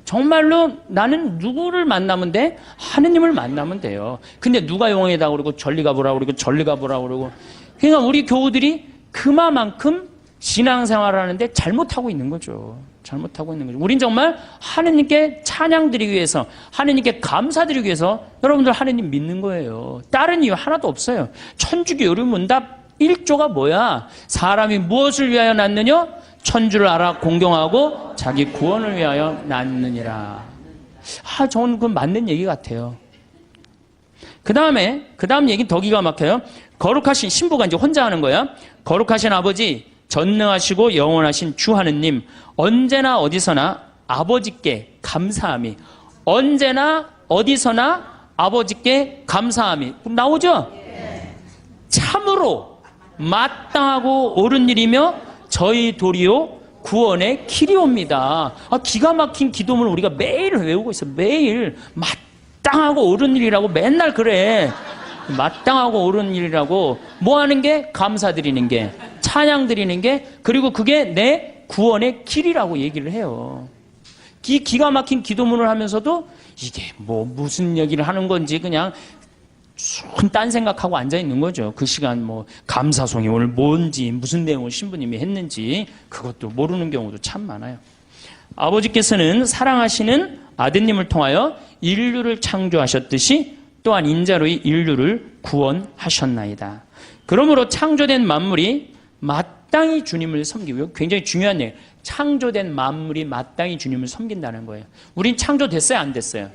정말로 나는 누구를 만나면 돼? 하느님을 만나면 돼요. 근데 누가 용해다 그러고 절리 가보라고 그러고 절리 가보라고 그러고. 그러니까 우리 교우들이 그만큼 신앙생활을 하는데 잘못하고 있는 거죠. 잘못하고 있는 거죠. 우린 정말 하느님께 찬양드리기 위해서, 하느님께 감사드리기 위해서 여러분들 하느님 믿는 거예요. 다른 이유 하나도 없어요. 천주교 요리문답 1조가 뭐야? 사람이 무엇을 위하여 낳느냐? 천주를 알아 공경하고 자기 구원을 위하여 낳느니라. 저는 그건 맞는 얘기 같아요. 그 다음 얘기 더 기가 막혀요. 거룩하신 신부가 이제 혼자 하는 거야. 거룩하신 아버지, 전능하시고 영원하신 주 하느님, 언제나 어디서나 아버지께 감사함이. 언제나 어디서나 아버지께 감사함이. 나오죠? 참으로 마땅하고 옳은 일이며 저희 도리요 구원의 길이옵니다. 기가 막힌 기도문을 우리가 매일 외우고 있어. 매일 마땅하고 옳은 일이라고 맨날 그래. 마땅하고 옳은 일이라고 뭐 하는 게? 감사드리는 게, 찬양 드리는 게, 그리고 그게 내 구원의 길이라고 얘기를 해요. 기가 막힌 기도문을 하면서도 이게 뭐 무슨 얘기를 하는 건지 그냥 딴 생각하고 앉아 있는 거죠. 그 시간 뭐 감사송이 오늘 뭔지 무슨 내용을 신부님이 했는지 그것도 모르는 경우도 참 많아요. 아버지께서는 사랑하시는 아드님을 통하여 인류를 창조하셨듯이 또한 인자로 인류를 구원하셨나이다. 그러므로 창조된 만물이 마땅히 주님을 섬기고요. 굉장히 중요한 얘기예요. 창조된 만물이 마땅히 주님을 섬긴다는 거예요. 우린 창조됐어요? 안 됐어요?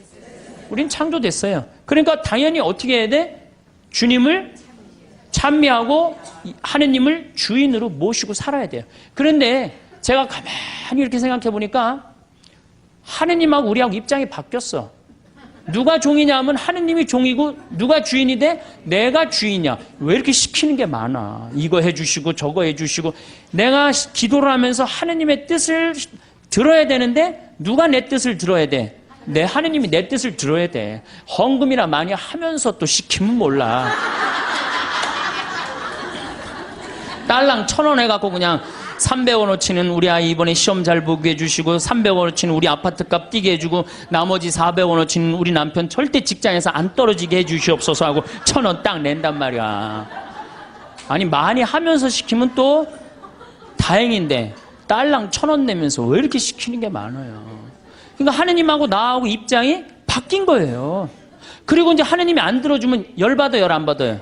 우린 창조됐어요. 그러니까 당연히 어떻게 해야 돼? 주님을 찬미하고 하느님을 주인으로 모시고 살아야 돼요. 그런데 제가 가만히 이렇게 생각해 보니까 하느님하고 우리하고 입장이 바뀌었어. 누가 종이냐 하면 하느님이 종이고 누가 주인이 돼? 내가 주인이야. 왜 이렇게 시키는 게 많아? 이거 해주시고 저거 해주시고. 내가 기도를 하면서 하느님의 뜻을 들어야 되는데 누가 내 뜻을 들어야 돼? 내 하느님이 내 뜻을 들어야 돼. 헌금이나 많이 하면서 또 시키면 몰라. 딸랑 1,000원 해갖고 그냥 300원어치는 우리 아이 이번에 시험 잘 보게 해주시고 300원어치는 우리 아파트값 뛰게 해주고 나머지 400원어치는 우리 남편 절대 직장에서 안 떨어지게 해주시옵소서 하고 1,000원 딱 낸단 말이야. 아니 많이 하면서 시키면 또 다행인데 딸랑 1,000원 내면서 왜 이렇게 시키는 게 많아요. 그러니까 하느님하고 나하고 입장이 바뀐 거예요. 그리고 이제 하느님이 안 들어주면 열받아요, 열 안 받아요?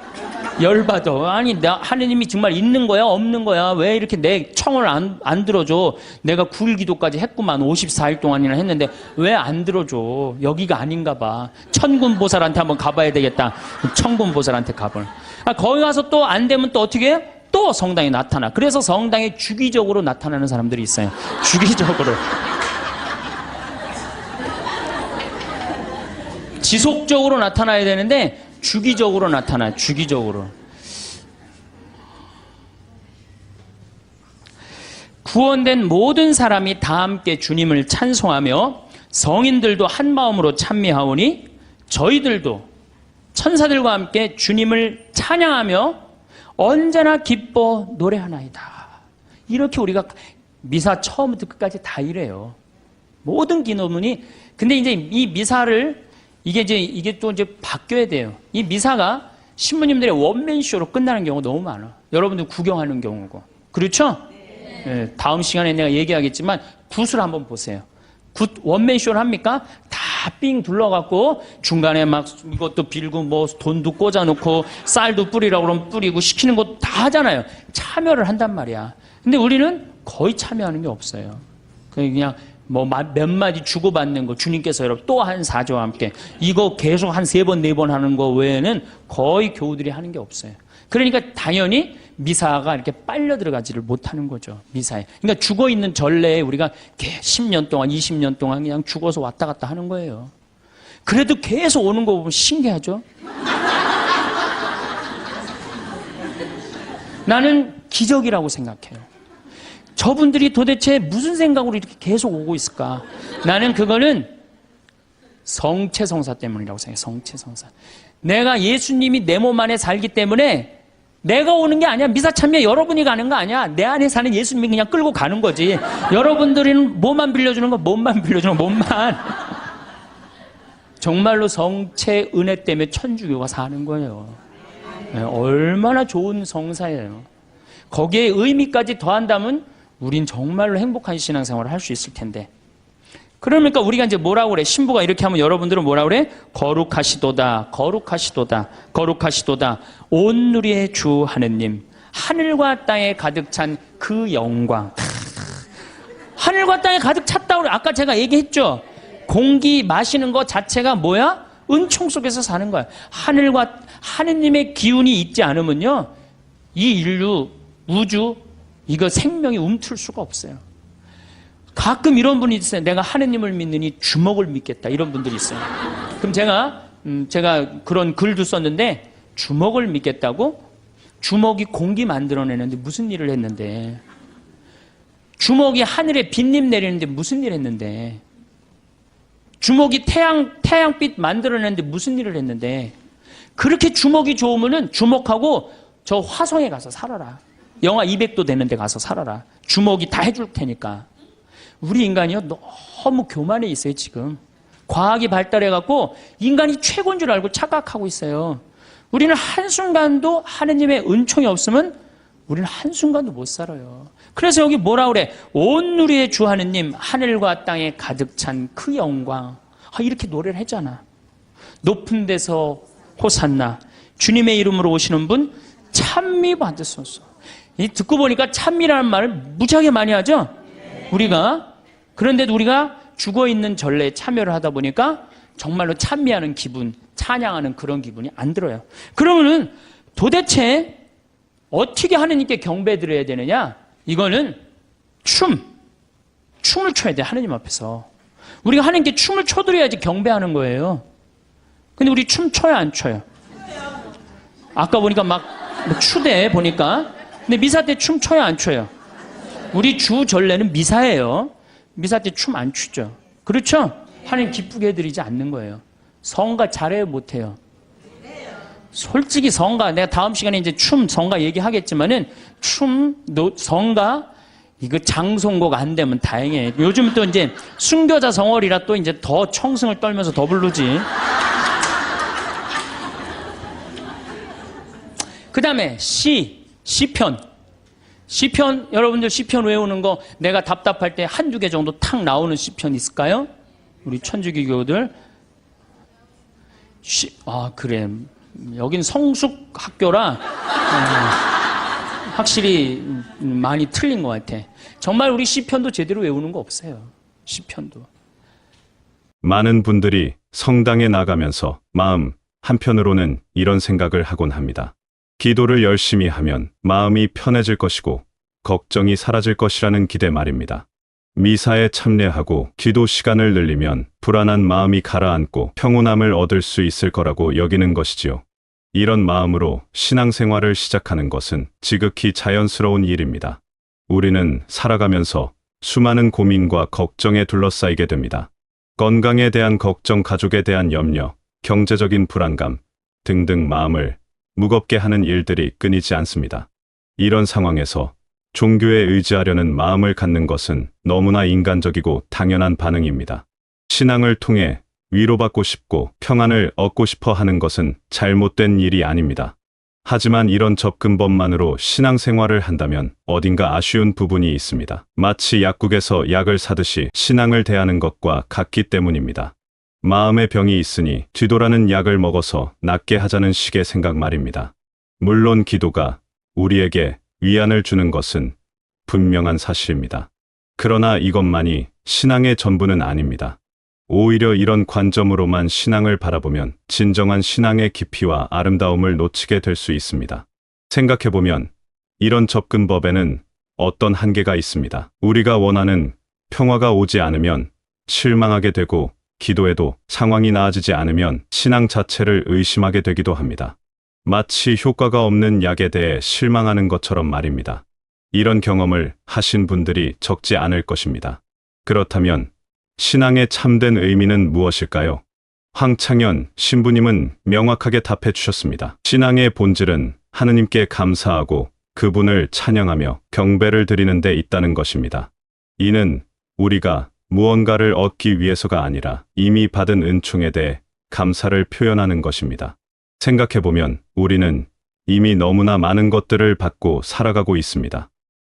열받아. 아니, 하느님이 정말 있는 거야? 없는 거야? 왜 이렇게 내 청을 안 들어줘? 내가 9일 기도까지 했구만. 54일 동안이나 했는데 왜 안 들어줘? 여기가 아닌가 봐. 천군보살한테 한번 가봐야 되겠다. 천군보살한테 가봐. 거기 가서 또 안 되면 또 어떻게 해요? 또 성당에 나타나. 그래서 성당에 주기적으로 나타나는 사람들이 있어요. 주기적으로. 지속적으로 나타나야 되는데 주기적으로 나타나요. 주기적으로. 구원된 모든 사람이 다 함께 주님을 찬송하며 성인들도 한 마음으로 찬미하오니 저희들도 천사들과 함께 주님을 찬양하며 언제나 기뻐 노래하나이다. 이렇게 우리가 미사 처음부터 끝까지 다 이래요. 모든 기도문이. 근데 이제 이 미사를 이게 또 이제 바뀌어야 돼요. 이 미사가 신부님들의 원맨쇼로 끝나는 경우가 너무 많아. 여러분들 구경하는 경우고. 그렇죠? 네, 다음 시간에 내가 얘기하겠지만 굿을 한번 보세요. 굿 원맨쇼를 합니까? 다 삥 둘러갖고 중간에 막 이것도 빌고 뭐 돈도 꽂아놓고 쌀도 뿌리라고 그러면 뿌리고 시키는 거 다 하잖아요. 참여를 한단 말이야. 근데 우리는 거의 참여하는 게 없어요. 그냥 뭐 몇 마디 주고받는 거 주님께서 여러분 또 한 사조와 함께 이거 계속 한 3번 4번 하는 거 외에는 거의 교우들이 하는 게 없어요. 그러니까 당연히 미사가 이렇게 빨려 들어가지를 못하는 거죠. 미사에. 그러니까 죽어있는 전례에 우리가 10년 동안 20년 동안 그냥 죽어서 왔다 갔다 하는 거예요. 그래도 계속 오는 거 보면 신기하죠. 나는 기적이라고 생각해요. 저분들이 도대체 무슨 생각으로 이렇게 계속 오고 있을까? 나는 그거는 성체성사 때문이라고 생각해요. 성체성사. 내가 예수님이 내 몸 안에 살기 때문에 내가 오는 게 아니야. 미사 참여 여러분이 가는 거 아니야. 내 안에 사는 예수님이 그냥 끌고 가는 거지. 여러분들은 몸만 빌려주는 거, 몸만 빌려주는 거, 몸만. 정말로 성체 은혜 때문에 천주교가 사는 거예요. 네, 얼마나 좋은 성사예요. 거기에 의미까지 더한다면 우린 정말로 행복한 신앙생활을 할 수 있을 텐데. 그러니까 우리가 이제 뭐라고 그래? 신부가 이렇게 하면 여러분들은 뭐라고 그래? 거룩하시도다, 거룩하시도다, 거룩하시도다. 온 누리의 주 하느님, 하늘과 땅에 가득 찬 그 영광. 하늘과 땅에 가득 찼다고 아까 제가 얘기했죠. 공기 마시는 것 자체가 뭐야? 은총 속에서 사는 거야. 하늘과 하느님의 기운이 있지 않으면요, 이 인류, 우주, 이거 생명이 움틀 수가 없어요. 가끔 이런 분이 있어요. 내가 하느님을 믿느니 주먹을 믿겠다. 이런 분들이 있어요. 그럼 제가 그런 글도 썼는데 주먹을 믿겠다고? 주먹이 공기 만들어내는데 무슨 일을 했는데, 주먹이 하늘에 빗님 내리는데 무슨 일을 했는데, 주먹이 태양빛 만들어내는데 무슨 일을 했는데, 그렇게 주먹이 좋으면은 주먹하고 저 화성에 가서 살아라. 영하 200도 되는 데 가서 살아라. 주먹이 다 해줄 테니까. 우리 인간이요, 너무 교만해 있어요, 지금. 과학이 발달해갖고 인간이 최고인 줄 알고 착각하고 있어요. 우리는 한순간도 하느님의 은총이 없으면 우리는 한순간도 못 살아요. 그래서 여기 뭐라 그래? 온 누리의 주 하느님, 하늘과 땅에 가득 찬 그 영광. 이렇게 노래를 했잖아. 높은 데서 호산나. 주님의 이름으로 오시는 분 찬미 받으소서. 듣고 보니까 찬미라는 말을 무지하게 많이 하죠? 우리가. 그런데도 우리가 죽어있는 전례에 참여를 하다 보니까 정말로 찬미하는 기분, 찬양하는 그런 기분이 안 들어요. 그러면은 도대체 어떻게 하느님께 경배 드려야 되느냐? 이거는 춤을 춰야 돼, 하느님 앞에서. 우리가 하느님께 춤을 춰드려야지 경배하는 거예요. 근데 우리 춤 춰요, 안 춰요? 아까 보니까 막 추대 보니까. 근데 미사 때 춤 춰요, 안 춰요? 우리 주 전례는 미사예요. 미사 때 춤 안 추죠. 그렇죠? 하나님 기쁘게 해드리지 않는 거예요. 성가 잘해요, 못해요? 솔직히 성가, 내가 다음 시간에 이제 성가 얘기하겠지만은 성가, 이거 장송곡 안 되면 다행이에요. 요즘 또 이제 순교자 성월이라 또 이제 더 청승을 떨면서 더 부르지. 그 다음에 시편. 여러분들 시편 외우는 거 내가 답답할 때 한두 개 정도 탁 나오는 시편 있을까요? 우리 천주교교들. 그래. 여긴 성숙 학교라 확실히 많이 틀린 것 같아. 정말 우리 시편도 제대로 외우는 거 없어요. 시편도. 많은 분들이 성당에 나가면서 마음 한편으로는 이런 생각을 하곤 합니다. 기도를 열심히 하면 마음이 편해질 것이고 걱정이 사라질 것이라는 기대 말입니다. 미사에 참여하고 기도 시간을 늘리면 불안한 마음이 가라앉고 평온함을 얻을 수 있을 거라고 여기는 것이지요. 이런 마음으로 신앙생활을 시작하는 것은 지극히 자연스러운 일입니다. 우리는 살아가면서 수많은 고민과 걱정에 둘러싸이게 됩니다. 건강에 대한 걱정, 가족에 대한 염려, 경제적인 불안감 등등 마음을 무겁게 하는 일들이 끊이지 않습니다. 이런 상황에서 종교에 의지하려는 마음을 갖는 것은 너무나 인간적이고 당연한 반응입니다. 신앙을 통해 위로받고 싶고 평안을 얻고 싶어 하는 것은 잘못된 일이 아닙니다. 하지만 이런 접근법만으로 신앙생활을 한다면 어딘가 아쉬운 부분이 있습니다. 마치 약국에서 약을 사듯이 신앙을 대하는 것과 같기 때문입니다. 마음의 병이 있으니 뒤돌아는 약을 먹어서 낫게 하자는 식의 생각 말입니다. 물론 기도가 우리에게 위안을 주는 것은 분명한 사실입니다. 그러나 이것만이 신앙의 전부는 아닙니다. 오히려 이런 관점으로만 신앙을 바라보면 진정한 신앙의 깊이와 아름다움을 놓치게 될 수 있습니다. 생각해보면 이런 접근법에는 어떤 한계가 있습니다. 우리가 원하는 평화가 오지 않으면 실망하게 되고 기도해도 상황이 나아지지 않으면 신앙 자체를 의심하게 되기도 합니다. 마치 효과가 없는 약에 대해 실망하는 것처럼 말입니다. 이런 경험을 하신 분들이 적지 않을 것입니다. 그렇다면 신앙의 참된 의미는 무엇일까요? 황창현 신부님은 명확하게 답해 주셨습니다. 신앙의 본질은 하느님께 감사하고 그분을 찬양하며 경배를 드리는 데 있다는 것입니다. 이는 우리가 무언가를 얻기 위해서가 아니라 이미 받은 은총에 대해 감사를 표현하는 것입니다. 생각해보면 우리는 이미 너무나 많은 것들을 받고 살아가고 있습니다.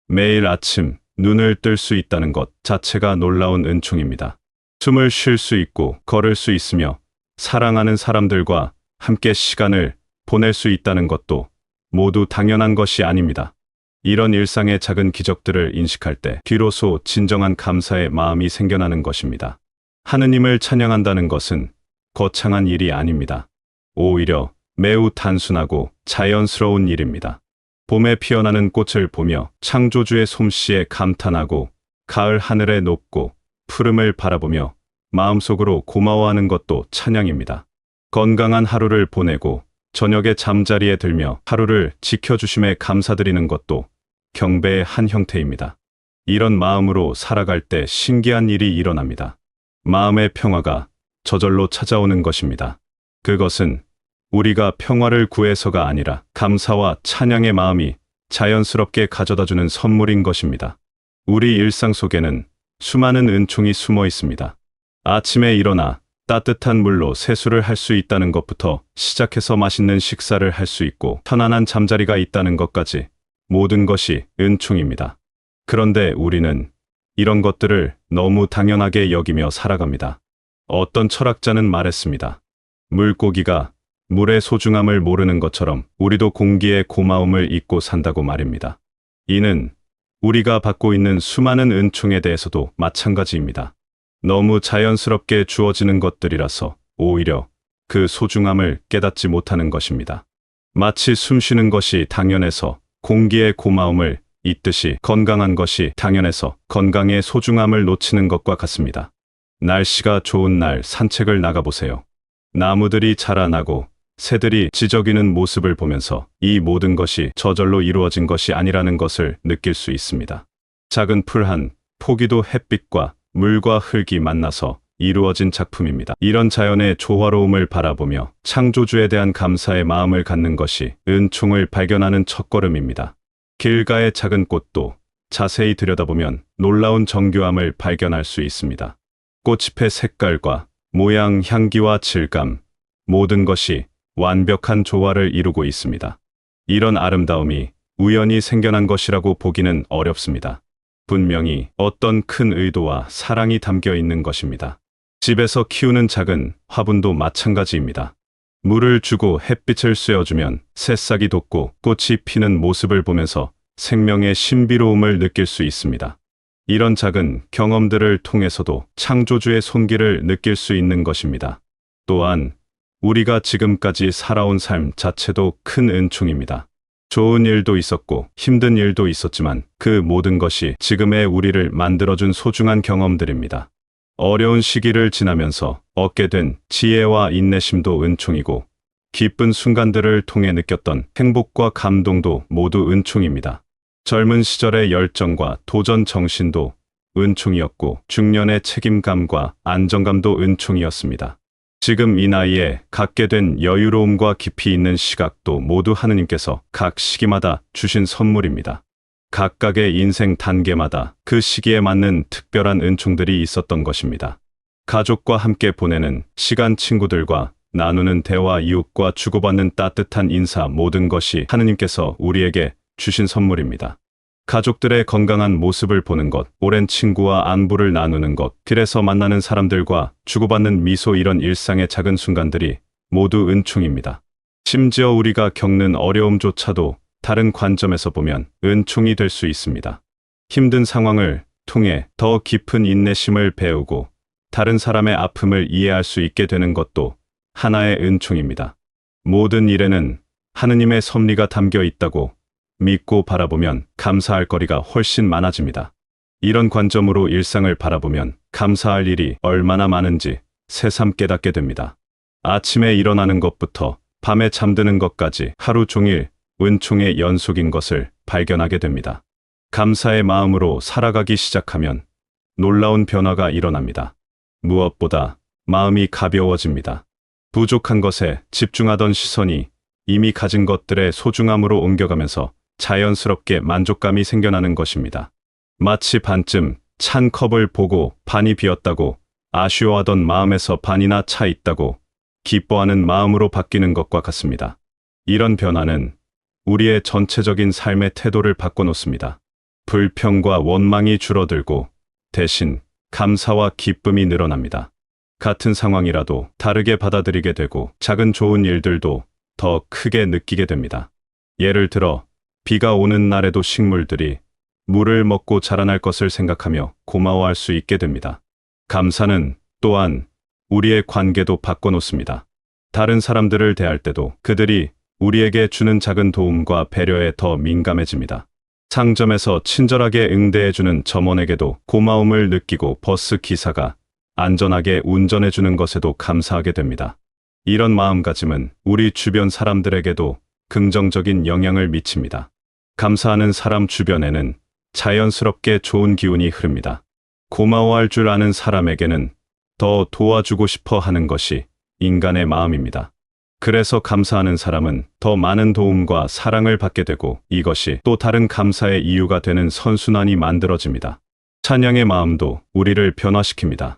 매일 아침 눈을 뜰 수 있다는 것 자체가 놀라운 은총입니다. 숨을 쉴 수 있고 걸을 수 있으며 사랑하는 사람들과 함께 시간을 보낼 수 있다는 것도 모두 당연한 것이 아닙니다. 이런 일상의 작은 기적들을 인식할 때 비로소 진정한 감사의 마음이 생겨나는 것입니다. 하느님을 찬양한다는 것은 거창한 일이 아닙니다. 오히려 매우 단순하고 자연스러운 일입니다. 봄에 피어나는 꽃을 보며 창조주의 솜씨에 감탄하고 가을 하늘의 높고 푸름을 바라보며 마음속으로 고마워하는 것도 찬양입니다. 건강한 하루를 보내고 저녁에 잠자리에 들며 하루를 지켜주심에 감사드리는 것도 경배의 한 형태입니다. 이런 마음으로 살아갈 때 신기한 일이 일어납니다. 마음의 평화가 저절로 찾아오는 것입니다. 그것은 우리가 평화를 구해서가 아니라 감사와 찬양의 마음이 자연스럽게 가져다주는 선물인 것입니다. 우리 일상 속에는 수많은 은총이 숨어 있습니다. 아침에 일어나 따뜻한 물로 세수를 할 수 있다는 것부터 시작해서 맛있는 식사를 할 수 있고 편안한 잠자리가 있다는 것까지 모든 것이 은총입니다. 그런데 우리는 이런 것들을 너무 당연하게 여기며 살아갑니다. 어떤 철학자는 말했습니다. 물고기가 물의 소중함을 모르는 것처럼 우리도 공기의 고마움을 잊고 산다고 말입니다. 이는 우리가 받고 있는 수많은 은총에 대해서도 마찬가지입니다. 너무 자연스럽게 주어지는 것들이라서 오히려 그 소중함을 깨닫지 못하는 것입니다. 마치 숨 쉬는 것이 당연해서 공기의 고마움을 잊듯이 건강한 것이 당연해서 건강의 소중함을 놓치는 것과 같습니다. 날씨가 좋은 날 산책을 나가보세요. 나무들이 자라나고 새들이 지저귀는 모습을 보면서 이 모든 것이 저절로 이루어진 것이 아니라는 것을 느낄 수 있습니다. 작은 풀 한 포기도 햇빛과 물과 흙이 만나서 이루어진 작품입니다. 이런 자연의 조화로움을 바라보며 창조주에 대한 감사의 마음을 갖는 것이 은총을 발견하는 첫걸음입니다. 길가의 작은 꽃도 자세히 들여다보면 놀라운 정교함을 발견할 수 있습니다. 꽃잎의 색깔과 모양, 향기와 질감, 모든 것이 완벽한 조화를 이루고 있습니다. 이런 아름다움이 우연히 생겨난 것이라고 보기는 어렵습니다. 분명히 어떤 큰 의도와 사랑이 담겨 있는 것입니다. 집에서 키우는 작은 화분도 마찬가지입니다. 물을 주고 햇빛을 쐬어주면 새싹이 돋고 꽃이 피는 모습을 보면서 생명의 신비로움을 느낄 수 있습니다. 이런 작은 경험들을 통해서도 창조주의 손길을 느낄 수 있는 것입니다. 또한 우리가 지금까지 살아온 삶 자체도 큰 은총입니다. 좋은 일도 있었고 힘든 일도 있었지만 그 모든 것이 지금의 우리를 만들어준 소중한 경험들입니다. 어려운 시기를 지나면서 얻게 된 지혜와 인내심도 은총이고 기쁜 순간들을 통해 느꼈던 행복과 감동도 모두 은총입니다. 젊은 시절의 열정과 도전 정신도 은총이었고 중년의 책임감과 안정감도 은총이었습니다. 지금 이 나이에 갖게 된 여유로움과 깊이 있는 시각도 모두 하느님께서 각 시기마다 주신 선물입니다. 각각의 인생 단계마다 그 시기에 맞는 특별한 은총들이 있었던 것입니다. 가족과 함께 보내는 시간, 친구들과 나누는 대화, 이웃과 주고받는 따뜻한 인사, 모든 것이 하느님께서 우리에게 주신 선물입니다. 가족들의 건강한 모습을 보는 것, 오랜 친구와 안부를 나누는 것, 길에서 만나는 사람들과 주고받는 미소, 이런 일상의 작은 순간들이 모두 은총입니다. 심지어 우리가 겪는 어려움조차도 다른 관점에서 보면 은총이 될 수 있습니다. 힘든 상황을 통해 더 깊은 인내심을 배우고 다른 사람의 아픔을 이해할 수 있게 되는 것도 하나의 은총입니다. 모든 일에는 하느님의 섭리가 담겨 있다고 믿고 바라보면 감사할 거리가 훨씬 많아집니다. 이런 관점으로 일상을 바라보면 감사할 일이 얼마나 많은지 새삼 깨닫게 됩니다. 아침에 일어나는 것부터 밤에 잠드는 것까지 하루 종일 은총의 연속인 것을 발견하게 됩니다. 감사의 마음으로 살아가기 시작하면 놀라운 변화가 일어납니다. 무엇보다 마음이 가벼워집니다. 부족한 것에 집중하던 시선이 이미 가진 것들의 소중함으로 옮겨가면서 자연스럽게 만족감이 생겨나는 것입니다. 마치 반쯤 찬 컵을 보고 반이 비었다고 아쉬워하던 마음에서 반이나 차 있다고 기뻐하는 마음으로 바뀌는 것과 같습니다. 이런 변화는 우리의 전체적인 삶의 태도를 바꿔놓습니다. 불평과 원망이 줄어들고 대신 감사와 기쁨이 늘어납니다. 같은 상황이라도 다르게 받아들이게 되고 작은 좋은 일들도 더 크게 느끼게 됩니다. 예를 들어 비가 오는 날에도 식물들이 물을 먹고 자라날 것을 생각하며 고마워할 수 있게 됩니다. 감사는 또한 우리의 관계도 바꿔놓습니다. 다른 사람들을 대할 때도 그들이 우리에게 주는 작은 도움과 배려에 더 민감해집니다. 상점에서 친절하게 응대해주는 점원에게도 고마움을 느끼고 버스 기사가 안전하게 운전해주는 것에도 감사하게 됩니다. 이런 마음가짐은 우리 주변 사람들에게도 긍정적인 영향을 미칩니다. 감사하는 사람 주변에는 자연스럽게 좋은 기운이 흐릅니다. 고마워할 줄 아는 사람에게는 더 도와주고 싶어 하는 것이 인간의 마음입니다. 그래서 감사하는 사람은 더 많은 도움과 사랑을 받게 되고 이것이 또 다른 감사의 이유가 되는 선순환이 만들어집니다. 찬양의 마음도 우리를 변화시킵니다.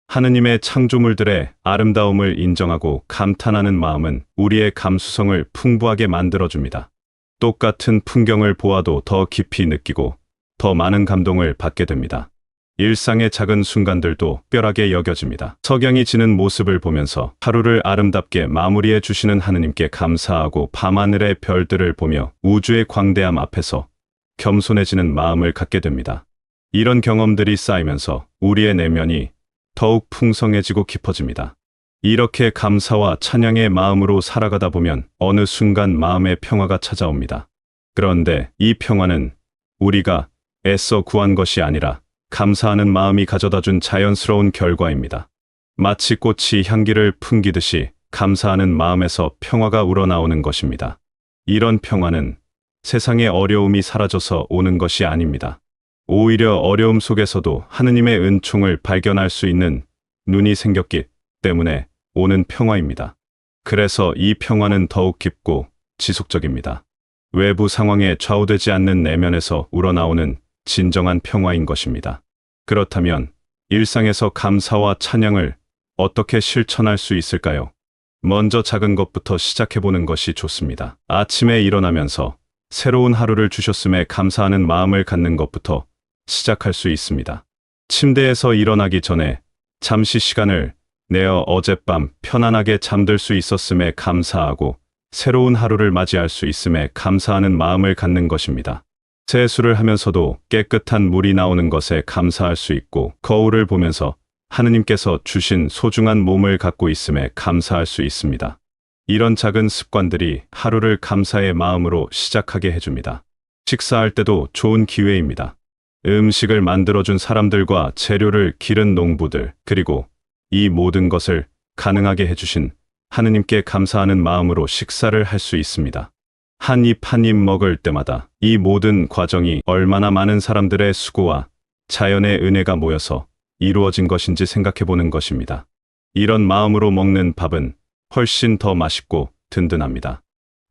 하느님의 창조물들의 아름다움을 인정하고 감탄하는 마음은 우리의 감수성을 풍부하게 만들어줍니다. 똑같은 풍경을 보아도 더 깊이 느끼고 더 많은 감동을 받게 됩니다. 일상의 작은 순간들도 특별하게 여겨집니다. 석양이 지는 모습을 보면서 하루를 아름답게 마무리해 주시는 하느님께 감사하고 밤하늘의 별들을 보며 우주의 광대함 앞에서 겸손해지는 마음을 갖게 됩니다. 이런 경험들이 쌓이면서 우리의 내면이 더욱 풍성해지고 깊어집니다. 이렇게 감사와 찬양의 마음으로 살아가다 보면 어느 순간 마음의 평화가 찾아옵니다. 그런데 이 평화는 우리가 애써 구한 것이 아니라 감사하는 마음이 가져다준 자연스러운 결과입니다. 마치 꽃이 향기를 풍기듯이 감사하는 마음에서 평화가 우러나오는 것입니다. 이런 평화는 세상의 어려움이 사라져서 오는 것이 아닙니다. 오히려 어려움 속에서도 하느님의 은총을 발견할 수 있는 눈이 생겼기 때문에 오는 평화입니다. 그래서 이 평화는 더욱 깊고 지속적입니다. 외부 상황에 좌우되지 않는 내면에서 우러나오는 진정한 평화인 것입니다. 그렇다면 일상에서 감사와 찬양을 어떻게 실천할 수 있을까요? 먼저 작은 것부터 시작해보는 것이 좋습니다. 아침에 일어나면서 새로운 하루를 주셨음에 감사하는 마음을 갖는 것부터 시작할 수 있습니다. 침대에서 일어나기 전에 잠시 시간을 내어 어젯밤 편안하게 잠들 수 있었음에 감사하고 새로운 하루를 맞이할 수 있음에 감사하는 마음을 갖는 것입니다. 세수를 하면서도 깨끗한 물이 나오는 것에 감사할 수 있고 거울을 보면서 하느님께서 주신 소중한 몸을 갖고 있음에 감사할 수 있습니다. 이런 작은 습관들이 하루를 감사의 마음으로 시작하게 해줍니다. 식사할 때도 좋은 기회입니다. 음식을 만들어준 사람들과 재료를 기른 농부들, 그리고 이 모든 것을 가능하게 해주신 하느님께 감사하는 마음으로 식사를 할 수 있습니다. 한 입 한 입 먹을 때마다 이 모든 과정이 얼마나 많은 사람들의 수고와 자연의 은혜가 모여서 이루어진 것인지 생각해 보는 것입니다. 이런 마음으로 먹는 밥은 훨씬 더 맛있고 든든합니다.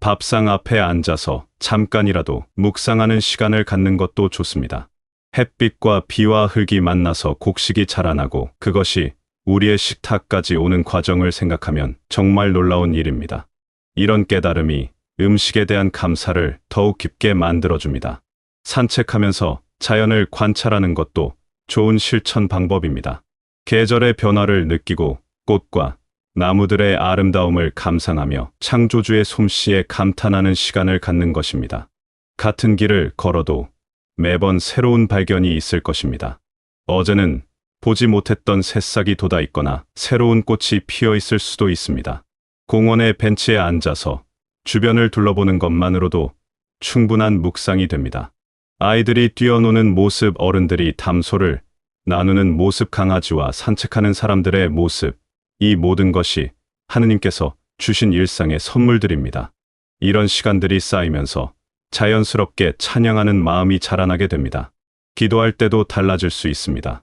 밥상 앞에 앉아서 잠깐이라도 묵상하는 시간을 갖는 것도 좋습니다. 햇빛과 비와 흙이 만나서 곡식이 자라나고 그것이 우리의 식탁까지 오는 과정을 생각하면 정말 놀라운 일입니다. 이런 깨달음이 음식에 대한 감사를 더욱 깊게 만들어줍니다. 산책하면서 자연을 관찰하는 것도 좋은 실천 방법입니다. 계절의 변화를 느끼고 꽃과 나무들의 아름다움을 감상하며 창조주의 솜씨에 감탄하는 시간을 갖는 것입니다. 같은 길을 걸어도 매번 새로운 발견이 있을 것입니다. 어제는 보지 못했던 새싹이 돋아 있거나 새로운 꽃이 피어 있을 수도 있습니다. 공원의 벤치에 앉아서 주변을 둘러보는 것만으로도 충분한 묵상이 됩니다. 아이들이 뛰어노는 모습, 어른들이 담소를 나누는 모습, 강아지와 산책하는 사람들의 모습, 이 모든 것이 하느님께서 주신 일상의 선물들입니다. 이런 시간들이 쌓이면서 자연스럽게 찬양하는 마음이 자라나게 됩니다. 기도할 때도 달라질 수 있습니다.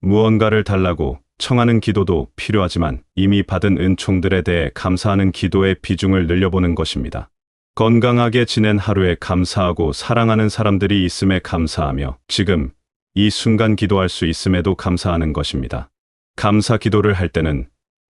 무언가를 달라고 청하는 기도도 필요하지만 이미 받은 은총들에 대해 감사하는 기도의 비중을 늘려보는 것입니다. 건강하게 지낸 하루에 감사하고 사랑하는 사람들이 있음에 감사하며 지금 이 순간 기도할 수 있음에도 감사하는 것입니다. 감사 기도를 할 때는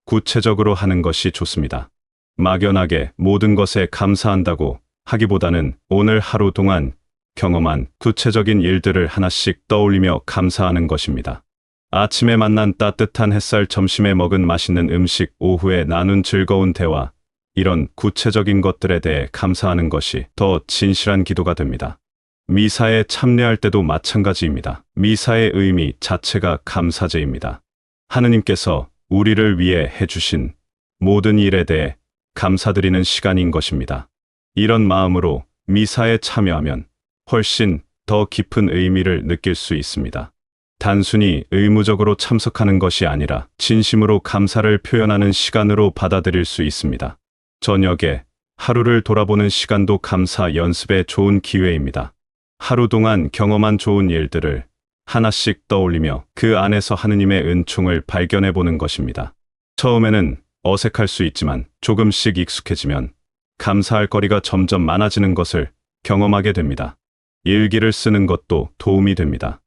구체적으로 하는 것이 좋습니다. 막연하게 모든 것에 감사한다고 하기보다는 오늘 하루 동안 경험한 구체적인 일들을 하나씩 떠올리며 감사하는 것입니다. 아침에 만난 따뜻한 햇살, 점심에 먹은 맛있는 음식, 오후에 나눈 즐거운 대화, 이런 구체적인 것들에 대해 감사하는 것이 더 진실한 기도가 됩니다. 미사에 참여할 때도 마찬가지입니다. 미사의 의미 자체가 감사제입니다. 하느님께서 우리를 위해 해주신 모든 일에 대해 감사드리는 시간인 것입니다. 이런 마음으로 미사에 참여하면 훨씬 더 깊은 의미를 느낄 수 있습니다. 단순히 의무적으로 참석하는 것이 아니라 진심으로 감사를 표현하는 시간으로 받아들일 수 있습니다. 저녁에 하루를 돌아보는 시간도 감사 연습의 좋은 기회입니다. 하루 동안 경험한 좋은 일들을 하나씩 떠올리며 그 안에서 하느님의 은총을 발견해 보는 것입니다. 처음에는 어색할 수 있지만 조금씩 익숙해지면 감사할 거리가 점점 많아지는 것을 경험하게 됩니다. 일기를 쓰는 것도 도움이 됩니다.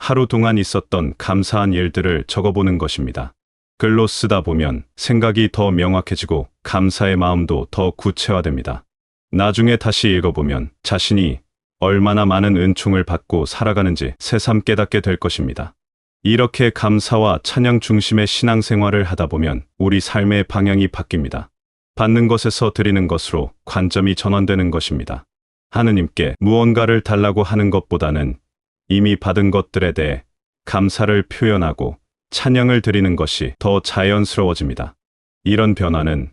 하루 동안 있었던 감사한 일들을 적어보는 것입니다. 글로 쓰다 보면 생각이 더 명확해지고 감사의 마음도 더 구체화됩니다. 나중에 다시 읽어보면 자신이 얼마나 많은 은총을 받고 살아가는지 새삼 깨닫게 될 것입니다. 이렇게 감사와 찬양 중심의 신앙생활을 하다 보면 우리 삶의 방향이 바뀝니다. 받는 것에서 드리는 것으로 관점이 전환되는 것입니다. 하느님께 무언가를 달라고 하는 것보다는 이미 받은 것들에 대해 감사를 표현하고 찬양을 드리는 것이 더 자연스러워집니다. 이런 변화는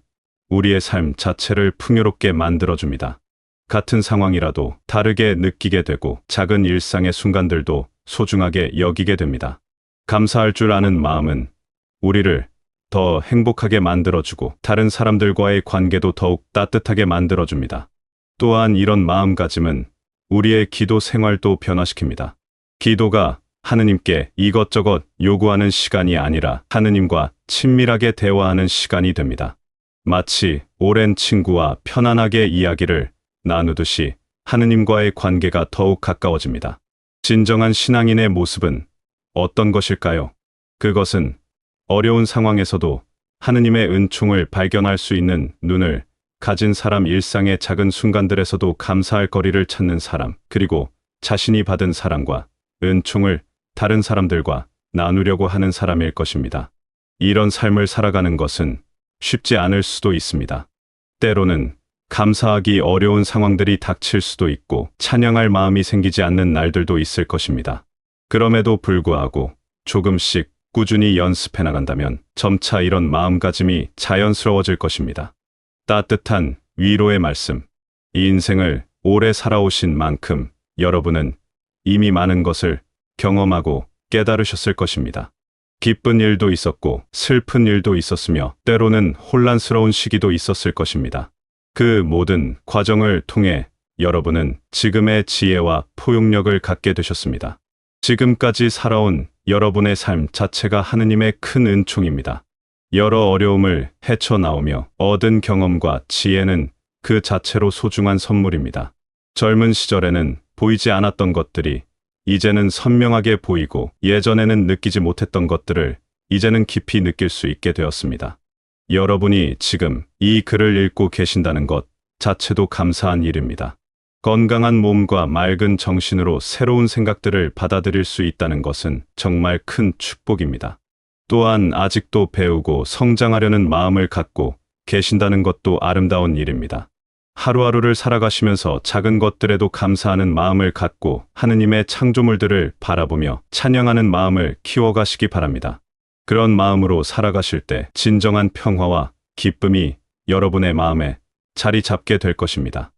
우리의 삶 자체를 풍요롭게 만들어줍니다. 같은 상황이라도 다르게 느끼게 되고 작은 일상의 순간들도 소중하게 여기게 됩니다. 감사할 줄 아는 마음은 우리를 더 행복하게 만들어주고 다른 사람들과의 관계도 더욱 따뜻하게 만들어줍니다. 또한 이런 마음가짐은 우리의 기도 생활도 변화시킵니다. 기도가 하느님께 이것저것 요구하는 시간이 아니라 하느님과 친밀하게 대화하는 시간이 됩니다. 마치 오랜 친구와 편안하게 이야기를 나누듯이 하느님과의 관계가 더욱 가까워집니다. 진정한 신앙인의 모습은 어떤 것일까요? 그것은 어려운 상황에서도 하느님의 은총을 발견할 수 있는 눈을 가진 사람, 일상의 작은 순간들에서도 감사할 거리를 찾는 사람, 그리고 자신이 받은 사랑과 은총을 다른 사람들과 나누려고 하는 사람일 것입니다. 이런 삶을 살아가는 것은 쉽지 않을 수도 있습니다. 때로는 감사하기 어려운 상황들이 닥칠 수도 있고 찬양할 마음이 생기지 않는 날들도 있을 것입니다. 그럼에도 불구하고 조금씩 꾸준히 연습해 나간다면 점차 이런 마음가짐이 자연스러워질 것입니다. 따뜻한 위로의 말씀. 이 인생을 오래 살아오신 만큼 여러분은 이미 많은 것을 경험하고 깨달으셨을 것입니다. 기쁜 일도 있었고 슬픈 일도 있었으며 때로는 혼란스러운 시기도 있었을 것입니다. 그 모든 과정을 통해 여러분은 지금의 지혜와 포용력을 갖게 되셨습니다. 지금까지 살아온 여러분의 삶 자체가 하느님의 큰 은총입니다. 여러 어려움을 헤쳐나오며 얻은 경험과 지혜는 그 자체로 소중한 선물입니다. 젊은 시절에는 보이지 않았던 것들이 이제는 선명하게 보이고 예전에는 느끼지 못했던 것들을 이제는 깊이 느낄 수 있게 되었습니다. 여러분이 지금 이 글을 읽고 계신다는 것 자체도 감사한 일입니다. 건강한 몸과 맑은 정신으로 새로운 생각들을 받아들일 수 있다는 것은 정말 큰 축복입니다. 또한 아직도 배우고 성장하려는 마음을 갖고 계신다는 것도 아름다운 일입니다. 하루하루를 살아가시면서 작은 것들에도 감사하는 마음을 갖고 하느님의 창조물들을 바라보며 찬양하는 마음을 키워가시기 바랍니다. 그런 마음으로 살아가실 때 진정한 평화와 기쁨이 여러분의 마음에 자리 잡게 될 것입니다.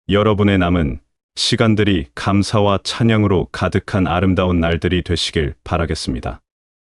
여러분의 남은 시간들이 감사와 찬양으로 가득한 아름다운 날들이 되시길 바라겠습니다.